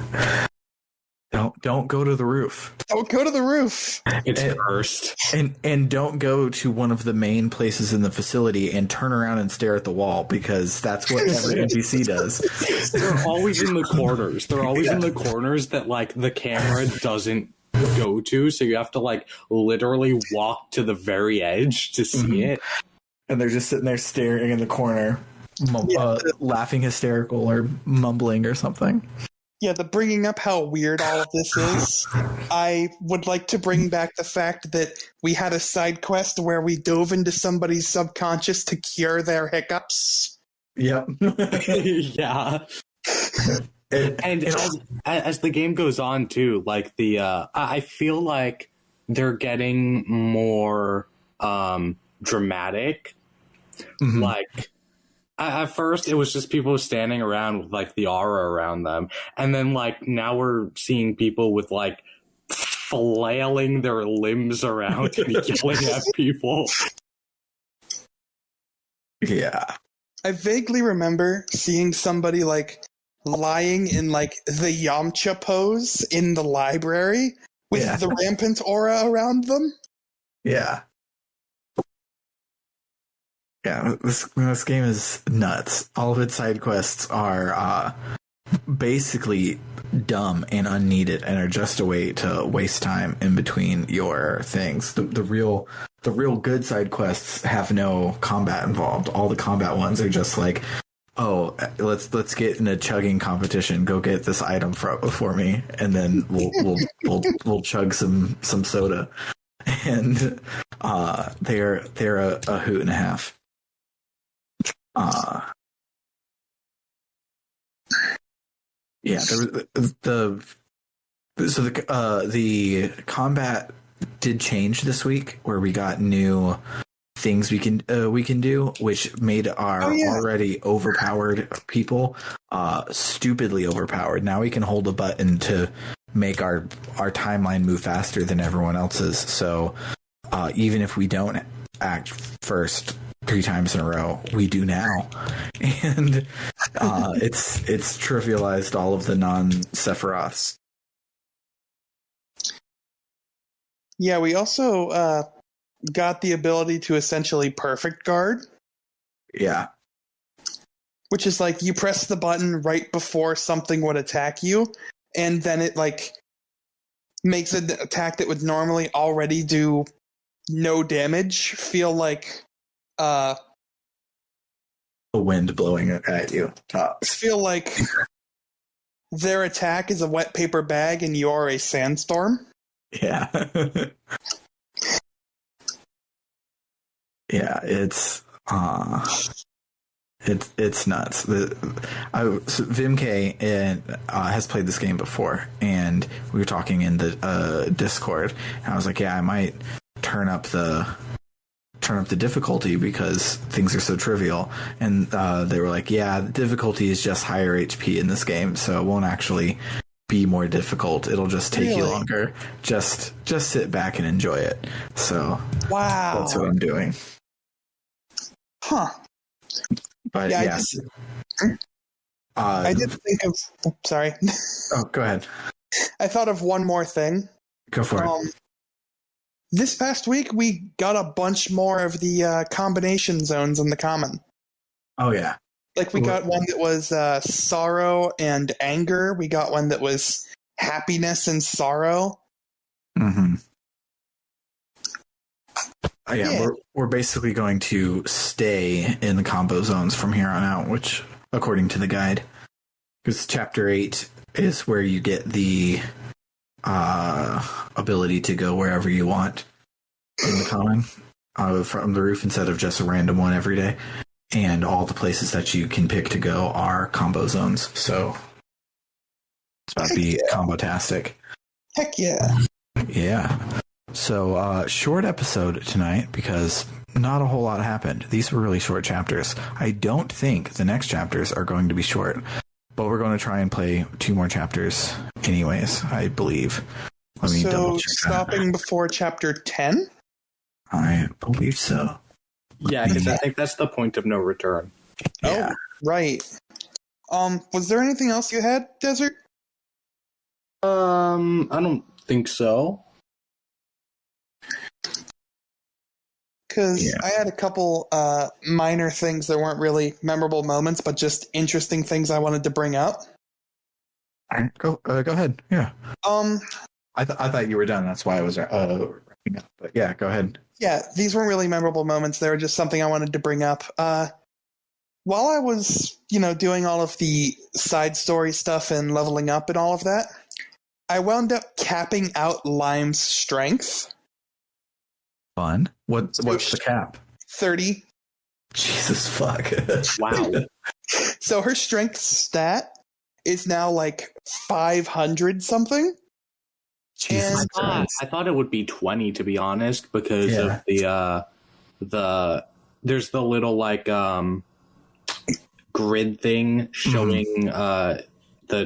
Don't go to the roof.
Don't go to the roof.
It's cursed.
And don't go to one of the main places in the facility and turn around and stare at the wall, because that's what every NPC does.
They're always in the corners. They're always in the corners that like the camera doesn't go to, so you have to like literally walk to the very edge to see it.
And they're just sitting there staring in the corner, laughing hysterical or mumbling or something.
Yeah, the bringing up how weird all of this is, I would like to bring back the fact that we had a side quest where we dove into somebody's subconscious to cure their hiccups.
Yep.
Yeah. And as the game goes on too, like I feel like they're getting more dramatic.
Mm-hmm.
Like at first it was just people standing around with like the aura around them, and then like now we're seeing people with like flailing their limbs around and yelling at people.
Yeah.
I vaguely remember seeing somebody like lying in like the Yamcha pose in the library with the rampant aura around them.
Yeah. Yeah, this game is nuts. All of its side quests are basically dumb and unneeded, and are just a way to waste time in between your things. The real good side quests have no combat involved. All the combat ones are just like, oh, let's get in a chugging competition. Go get this item for me, and then we'll chug some soda. And they're a hoot and a half. Yeah, the combat did change this week, where we got new things we can do, which made our already overpowered people stupidly overpowered. Now we can hold a button to make our timeline move faster than everyone else's. So even if we don't act first 3 times in a row. We do now. And it's trivialized all of the non-Sephiroths.
Yeah, we also got the ability to essentially perfect guard.
Yeah.
Which is like you press the button right before something would attack you, and then it like makes an attack that would normally already do no damage feel like
The wind blowing at you.
feel like their attack is a wet paper bag and you're a sandstorm.
Yeah. Yeah, it's nuts. Vimk has played this game before, and we were talking in the Discord, and I was like, yeah, I might turn up the difficulty because things are so trivial, and they were like, yeah, the difficulty is just higher HP in this game, so it won't actually be more difficult. It'll just take you longer. Just sit back and enjoy it. So
wow,
that's what I'm doing.
Huh.
But
yeah,
yes.
I did think of... sorry.
Oh, go ahead.
I thought of one more thing.
Go for it.
This past week, we got a bunch more of the combination zones in the common.
Oh, yeah.
Like, we got one that was sorrow and anger. We got one that was happiness and sorrow.
Mm-hmm. Yeah, we're basically going to stay in the combo zones from here on out, which, according to the guide, because Chapter 8 is where you get the ability to go wherever you want in the common from the roof instead of just a random one every day. And all the places that you can pick to go are combo zones. So it's about to be combo-tastic.
Heck yeah.
Yeah. So, short episode tonight because not a whole lot happened. These were really short chapters. I don't think the next chapters are going to be short, but we're going to try and play 2 more chapters anyways, I believe. Let me double check
stopping before chapter 10?
I believe so.
Yeah, because I think that's the point of no return.
Yeah.
Oh, right. Was there anything else you had, Desert?
I don't think so.
Because I had a couple minor things that weren't really memorable moments, but just interesting things I wanted to bring up.
Go ahead. Yeah. I thought you were done. That's why I was wrapping up. But yeah, go ahead.
Yeah, these weren't really memorable moments. They were just something I wanted to bring up. While I was, doing all of the side story stuff and leveling up and all of that, I wound up capping out Lime's strength.
Fun. What's the cap?
30.
Jesus fuck.
Wow.
So her strength stat is now like 500 something.
Jesus
I thought it would be 20, to be honest, because of the there's the little like grid thing showing the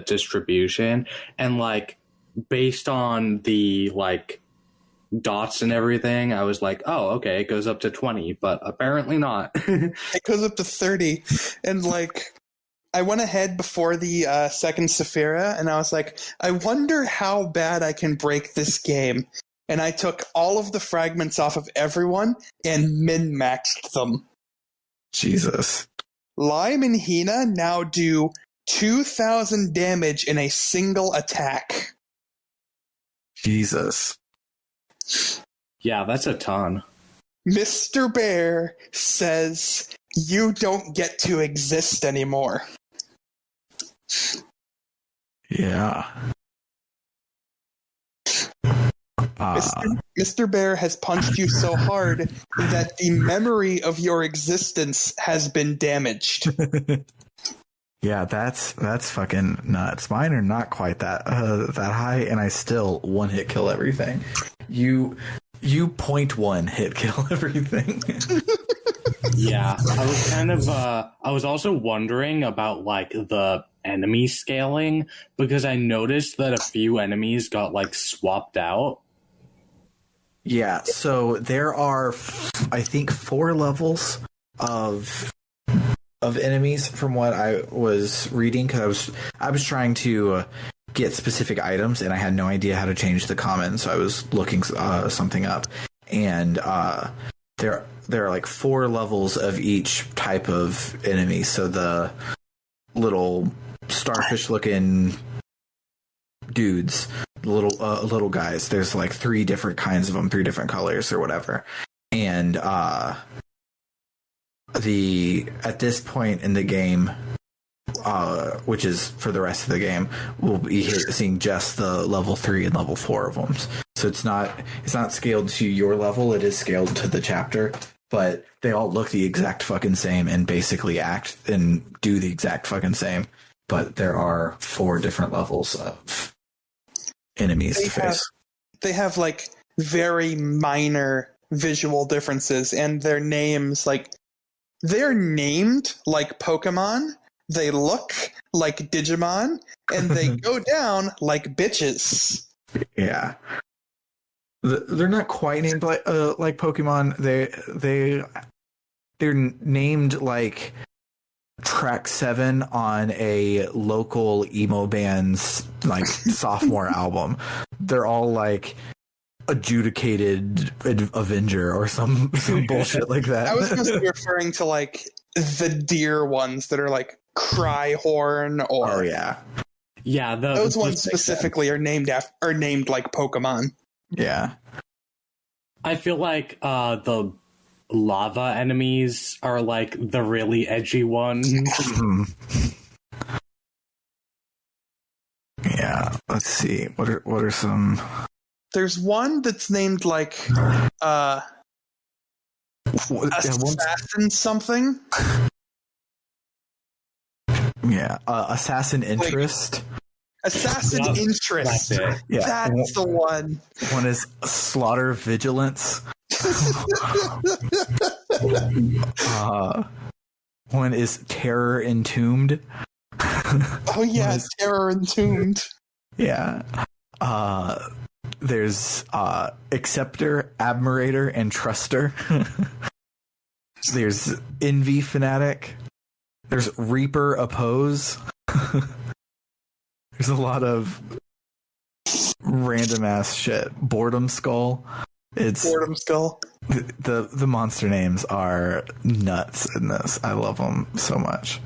distribution, and like based on the like dots and everything, I was like, oh, okay, it goes up to 20, but apparently not.
It goes up to 30, and like I went ahead before the second Saphira, and I was like, I wonder how bad I can break this game. And I took all of the fragments off of everyone and min-maxed them.
Jesus.
Lime and Hina now do 2,000 damage in a single attack.
Jesus.
Yeah, that's a ton.
Mr. Bear says, you don't get to exist anymore.
Yeah.
Mr. Bear has punched you so hard that the memory of your existence has been damaged.
Yeah, that's fucking nuts. Mine are not quite that high, and I still one hit kill everything. You 0.1 hit kill everything.
Yeah, I was also wondering about like the enemy scaling, because I noticed that a few enemies got like swapped out.
Yeah, so there are, I think, 4 levels of enemies from what I was reading, because I was trying to get specific items and I had no idea how to change the common, so I was looking something up, and there are like 4 levels of each type of enemy. So the little starfish looking dudes, little guys, there's like 3 different kinds of them, 3 different colors or whatever, and at this point in the game, which is for the rest of the game, we'll be seeing just the level 3 and level 4 of them. So it's not scaled to your level, it is scaled to the chapter, but they all look the exact fucking same and basically act and do the exact fucking same. But there are 4 different levels of enemies to face.
They have like very minor visual differences, and their names, like, they're named like Pokemon, they look like Digimon, and they go down like bitches.
Yeah. They're not quite named like Pokemon. They're named like track 7 on a local emo band's like sophomore album. They're all like adjudicated Avenger or some bullshit like that.
I was supposed to be referring to like the deer ones that are like Cryhorn or
yeah,
those ones specifically are named like Pokemon.
Yeah,
I feel like the lava enemies are like the really edgy ones.
Yeah, let's see. What are some?
There's one that's named like Assassin something.
Yeah, Assassin Interest.
Assassin Interest.
That's it.
Yeah,
That's the one.
One is Slaughter Vigilance. One is Terror Entombed.
Oh yeah, Terror Entombed.
Yeah. There's Acceptor, Admirator, and Truster. There's Envy Fanatic. There's Reaper Oppose. There's a lot of random ass shit. Boredom Skull.
Boredom Skull.
The monster names are nuts in this. I love them so much.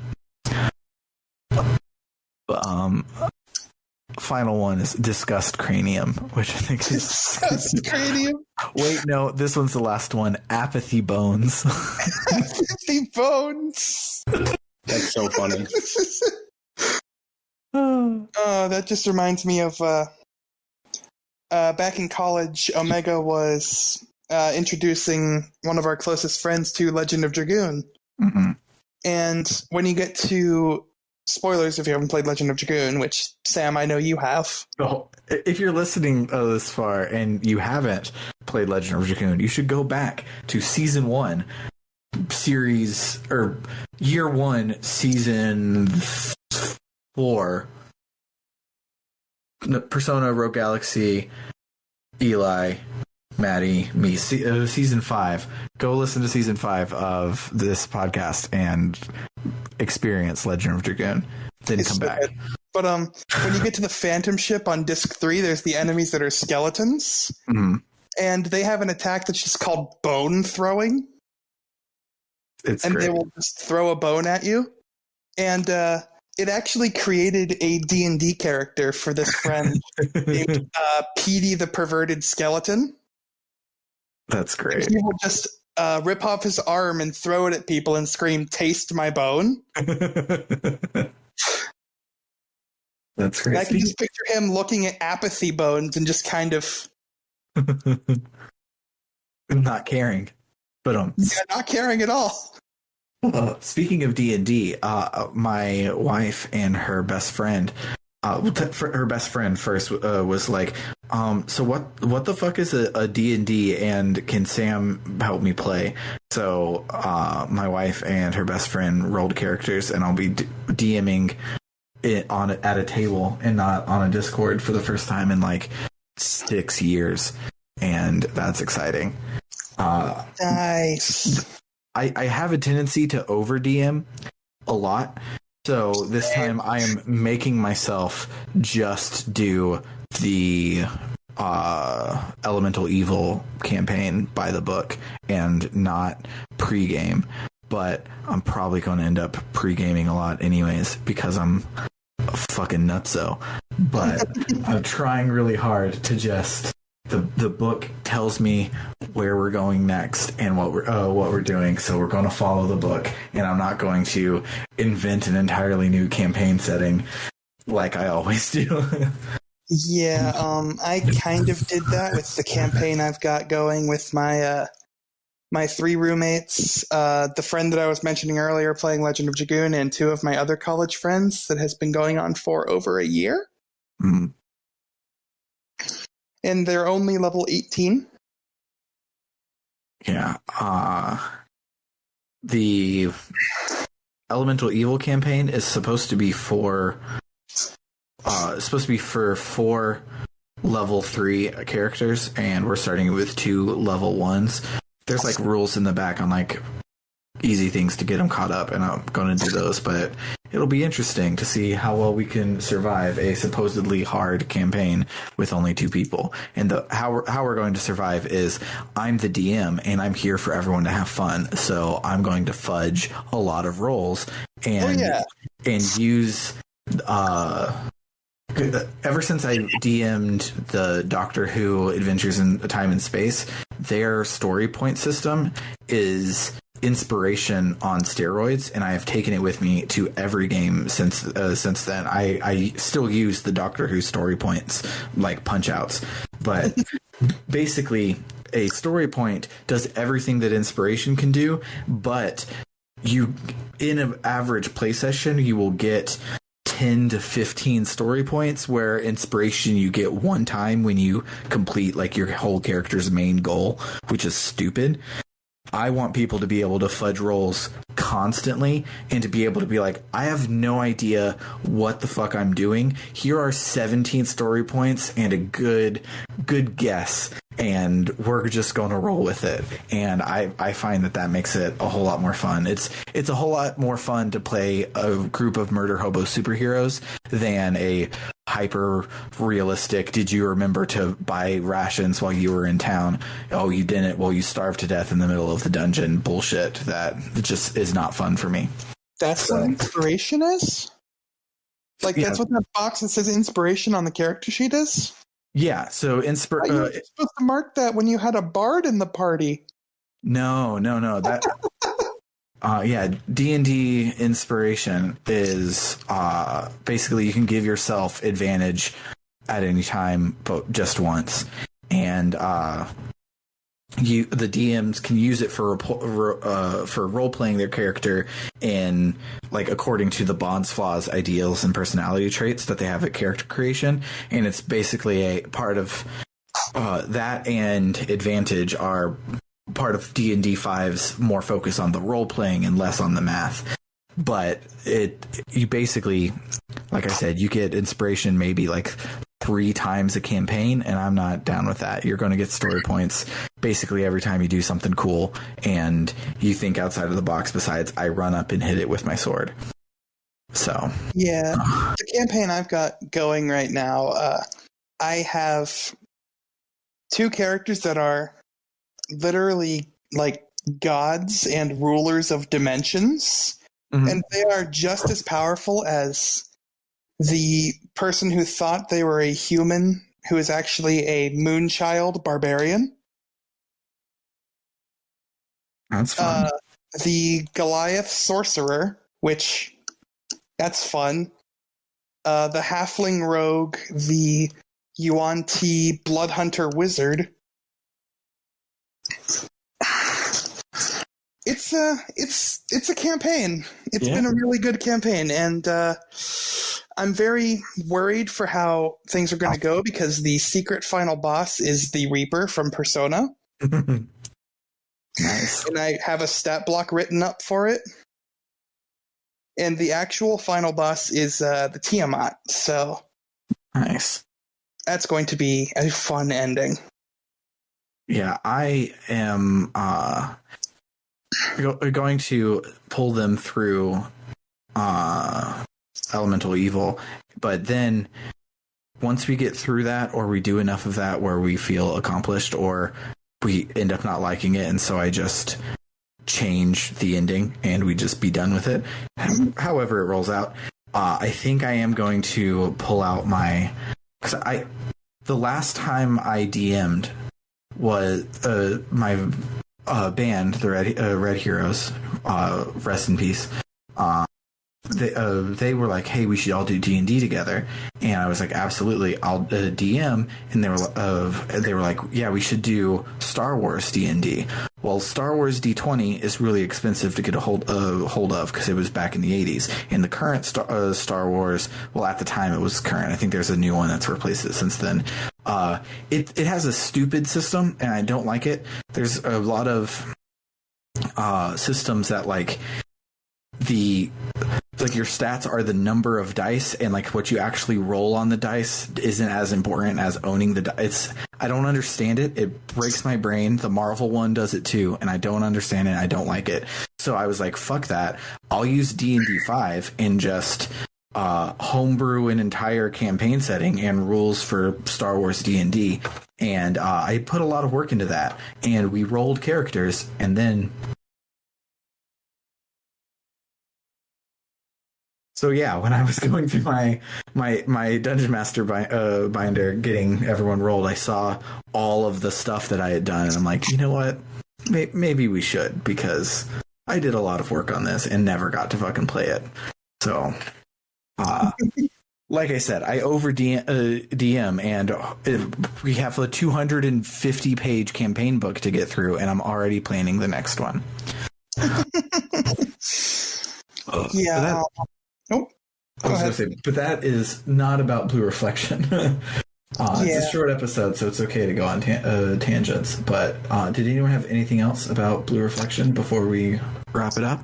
Final one is Disgust Cranium, which I think is
Disgust Cranium.
Wait, no, this one's the last one. Apathy Bones.
Apathy Bones.
That's so funny.
Oh, that just reminds me of back in college, Omega was introducing one of our closest friends to Legend of Dragoon.
Mm-hmm.
And when you get to spoilers, if you haven't played Legend of Dragoon, which, Sam, I know you have.
Oh, if you're listening this far and you haven't played Legend of Dragoon, you should go back to Season 1, Series, or Year 1, Season 4. Persona, Rogue Galaxy, Eli, Maddy, me. Season 5. Go listen to Season 5 of this podcast and experience Legend of Dragoon. Then come back.
Good. But when you get to the Phantom ship on Disc 3, there's the enemies that are skeletons.
Mm-hmm.
And they have an attack that's just called bone throwing.
It's
and
great.
They will just throw a bone at you. And it actually created a D&D character for this friend named Petey the Perverted Skeleton.
That's great.
And he will just rip off his arm and throw it at people and scream, "Taste my bone."
That's
And
great.
I can just picture him looking at Apathy Bones and just kind of
not caring. But
not caring at all.
Speaking of D&D, my wife and her best friend, her best friend first was like, so what the fuck is a D&D, and can Sam help me play? So my wife and her best friend rolled characters, and I'll be DMing it at a table and not on a Discord for the first time in like 6 years. and that's exciting.
Nice.
I have a tendency to over DM a lot, so this time I am making myself just do the Elemental Evil campaign by the book and not pregame. But I'm probably going to end up pre-gaming a lot anyways because I'm a fucking nutso. But I'm trying really hard to just the book tells me where we're going next and what we're doing, so we're going to follow the book, and I'm not going to invent an entirely new campaign setting like I always do.
Yeah, I kind of did that with the campaign I've got going with my my 3 roommates, the friend that I was mentioning earlier playing Legend of Dragoon, and 2 of my other college friends that has been going on for over a year.
Mm.
And they're only level 18.
Yeah. The Elemental Evil campaign is supposed to be for 4 level 3 characters, and we're starting with 2 level 1s. There's like rules in the back on like easy things to get them caught up, and I'm going to do those, but it'll be interesting to see how well we can survive a supposedly hard campaign with only 2 people. And how we're going to survive is I'm the DM and I'm here for everyone to have fun, so I'm going to fudge a lot of rolls and use ever since I DM'd the Doctor Who Adventures in Time and Space, their story point system is inspiration on steroids, and I have taken it with me to every game since then. I still use the Doctor Who story points like punch outs, but basically a story point does everything that inspiration can do, but you in an average play session you will get 10 to 15 story points, where inspiration you get one time when you complete like your whole character's main goal, which is stupid. I want people to be able to fudge rolls constantly and to be able to be like, I have no idea what the fuck I'm doing. Here are 17 story points and a good guess, and we're just going to roll with it. And I find that makes it a whole lot more fun. It's a whole lot more fun to play a group of murder hobo superheroes than a hyper realistic, did you remember to buy rations while you were in town? Oh, you didn't. Well, you starved to death in the middle of the dungeon. Bullshit. That just is not fun for me.
That's what inspiration is? Like, that's what that box that says inspiration on the character sheet is?
Yeah, so
you were supposed to mark that when you had a bard in the party.
No. That D&D inspiration is basically you can give yourself advantage at any time, but just once, and the DMs can use it for role playing their character in like according to the Bond's flaws, ideals, and personality traits that they have at character creation, and it's basically a part of that and advantage are part of D&D 5's more focus on the role playing and less on the math. But you basically, like I said, you get inspiration maybe like 3 times a campaign, and I'm not down with that. You're going to get story points basically every time you do something cool and you think outside of the box besides I run up and hit it with my sword. So
yeah, the campaign I've got going right now, I have 2 characters that are literally like gods and rulers of dimensions, and they are just as powerful as the person who thought they were a human who is actually a moonchild barbarian.
That's fun.
The Goliath sorcerer, which that's fun. The halfling rogue, the Yuan Ti bloodhunter wizard. It's a campaign. It's been a really good campaign, and I'm very worried for how things are going to go because the secret final boss is the Reaper from Persona.
Nice.
And I have a stat block written up for it. And the actual final boss is the Tiamat. So
nice.
That's going to be a fun ending.
Yeah, I am going to pull them through Elemental Evil, but then once we get through that, or we do enough of that where we feel accomplished, or we end up not liking it, and so I just change the ending and we just be done with it. However it rolls out, I think I am going to pull out my... Because the last time I DM'd was my band, the Red Heroes, rest in peace. They were like, hey, we should all do D&D together, and I was like, absolutely, I'll DM. And they were like, yeah, we should do Star Wars D&D. Well, Star Wars D20 is really expensive to get a hold of because it was back in the 80s. And the current Star Wars, well, at the time it was current. I think there's a new one that's replaced it since then. It has a stupid system, and I don't like it. There's a lot of systems that like your stats are the number of dice, and like what you actually roll on the dice isn't as important as owning the dice. I don't understand it. It breaks my brain. The Marvel one does it too, and I don't understand it. I don't like it. So I was like, fuck that. I'll use D&D 5 and just homebrew an entire campaign setting and rules for Star Wars D&D. And I put a lot of work into that, and we rolled characters, and then... So yeah, when I was going through my Dungeon Master binder, getting everyone rolled, I saw all of the stuff that I had done, and I'm like, you know what? Maybe we should, because I did a lot of work on this and never got to fucking play it. So, like I said, I over DM, and we have a 250-page campaign book to get through, and I'm already planning the next one.
Yeah.
I was going to say, but that is not about Blue Reflection. It's a short episode, so it's okay to go on tangents. But did anyone have anything else about Blue Reflection before we wrap it up?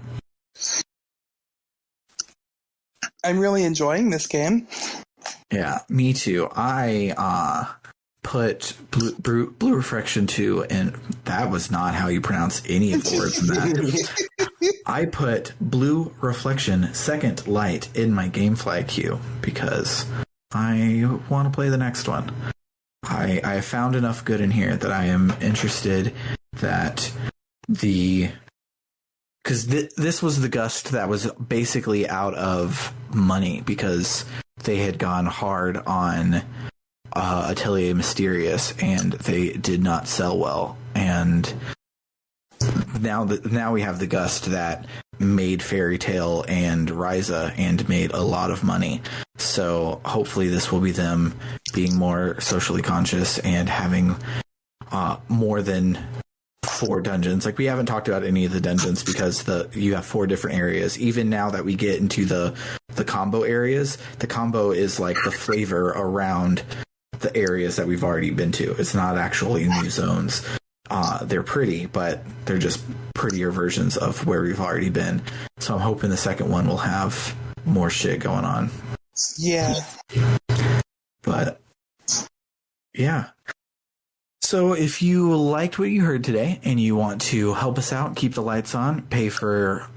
I'm really enjoying this game.
Yeah, me too. I put Blue Reflection 2, and that was not how you pronounce any of the words in that. I put Blue Reflection Second Light in my Gamefly queue because I want to play the next one. I found enough good in here that I am interested that because this was the Gust that was basically out of money because they had gone hard on Atelier Mysterious and they did not sell well, and now we have the Gust that made Fairy Tail and Ryza and made a lot of money. So hopefully this will be them being more socially conscious and having more than 4 dungeons. Like, we haven't talked about any of the dungeons because you have 4 different areas. Even now that we get into the combo areas, the combo is like the flavor around the areas that we've already been to. It's not actually new zones. They're pretty, but they're just prettier versions of where we've already been. So I'm hoping the second one will have more shit going on.
Yeah.
But yeah. So if you liked what you heard today and you want to help us out, keep the lights on, pay for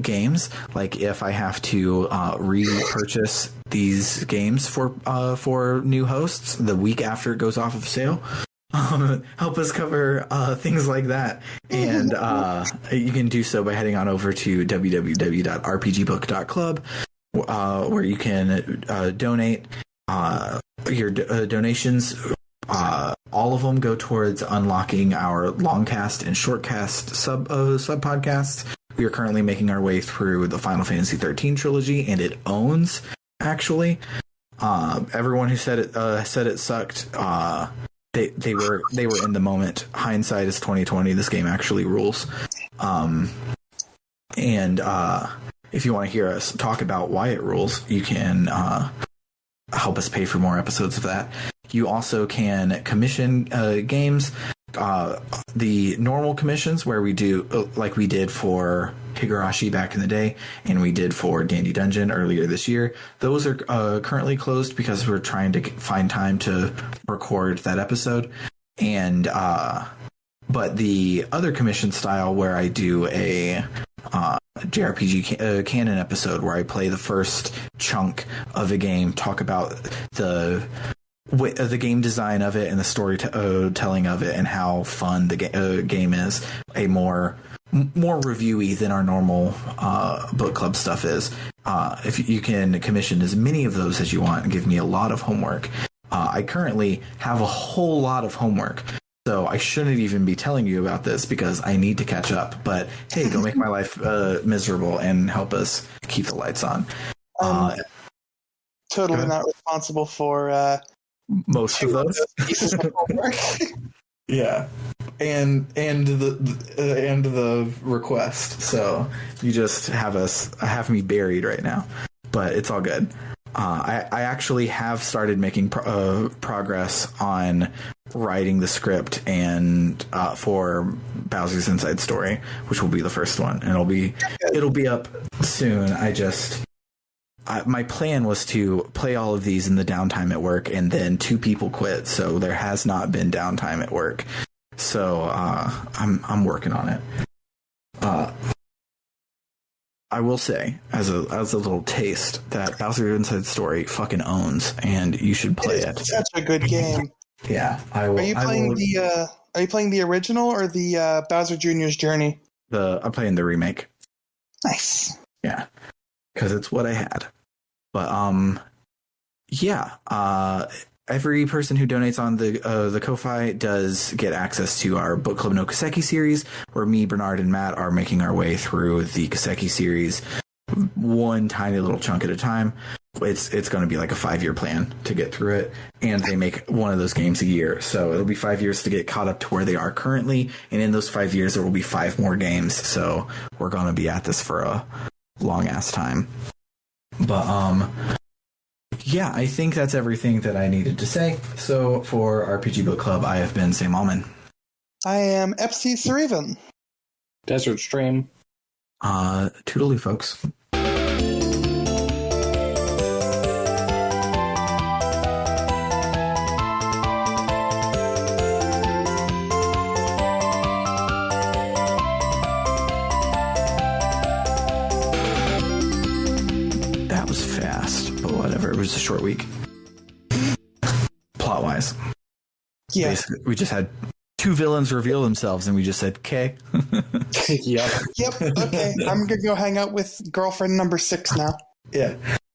games, like if I have to repurchase these games for new hosts the week after it goes off of sale, help us cover things like that. And you can do so by heading on over to www.rpgbook.club, where you can donate your donations. All of them go towards unlocking our longcast and shortcast sub podcasts. We are currently making our way through the Final Fantasy 13 trilogy, and it owns, actually. Everyone who said it sucked. They were in the moment. Hindsight is 2020. This game actually rules. And if you want to hear us talk about why it rules, you can help us pay for more episodes of that. You also can commission games. The normal commissions, where we do like we did for Higurashi back in the day, and we did for Dandy Dungeon earlier this year. Those are currently closed because we're trying to find time to record that episode. And but the other commission style where I do a JRPG canon episode where I play the first chunk of a game, talk about the game design of it and the storytelling of it and how fun the game is, a more reviewy than our normal book club stuff is. If you can commission as many of those as you want and give me a lot of homework. I currently have a whole lot of homework, so I shouldn't even be telling you about this because I need to catch up. But hey, go make my life miserable and help us keep the lights on.
Totally not responsible for
most of those
pieces of homework.
Yeah, and the request. So you just have me buried right now, but it's all good. I actually have started making progress on writing the script and for Bowser's Inside Story, which will be the first one, and it'll be up soon. My plan was to play all of these in the downtime at work, and then 2 people quit, so there has not been downtime at work. So I'm working on it. I will say, as a little taste, that Bowser's Inside Story fucking owns, and you should play it.
It's such a good game.
Yeah, I will.
Are you playing the original or the Bowser Jr.'s Journey?
I'm playing the remake.
Nice.
Yeah, because it's what I had. But every person who donates on the Ko-Fi does get access to our Book Club no Kaseki series, where me, Bernard, and Matt are making our way through the Kaseki series one tiny little chunk at a time. It's going to be like a 5-year plan to get through it, and they make one of those games a year. So it'll be 5 years to get caught up to where they are currently, and in those 5 years there will be 5 more games. So we're going to be at this for a long ass time. But yeah, I think that's everything that I needed to say. So for RPG Book Club, I have been Sam Allman.
I am FC Sarivan.
Desert Stream.
Toodaloo, folks. That was fast, but whatever. It was a short week. Plot-wise.
Yeah.
Basically, we just had 2 villains reveal themselves, and we just said, "K."
Yep.
Yep. Okay. I'm gonna go hang out with girlfriend number 6 now.
Yeah.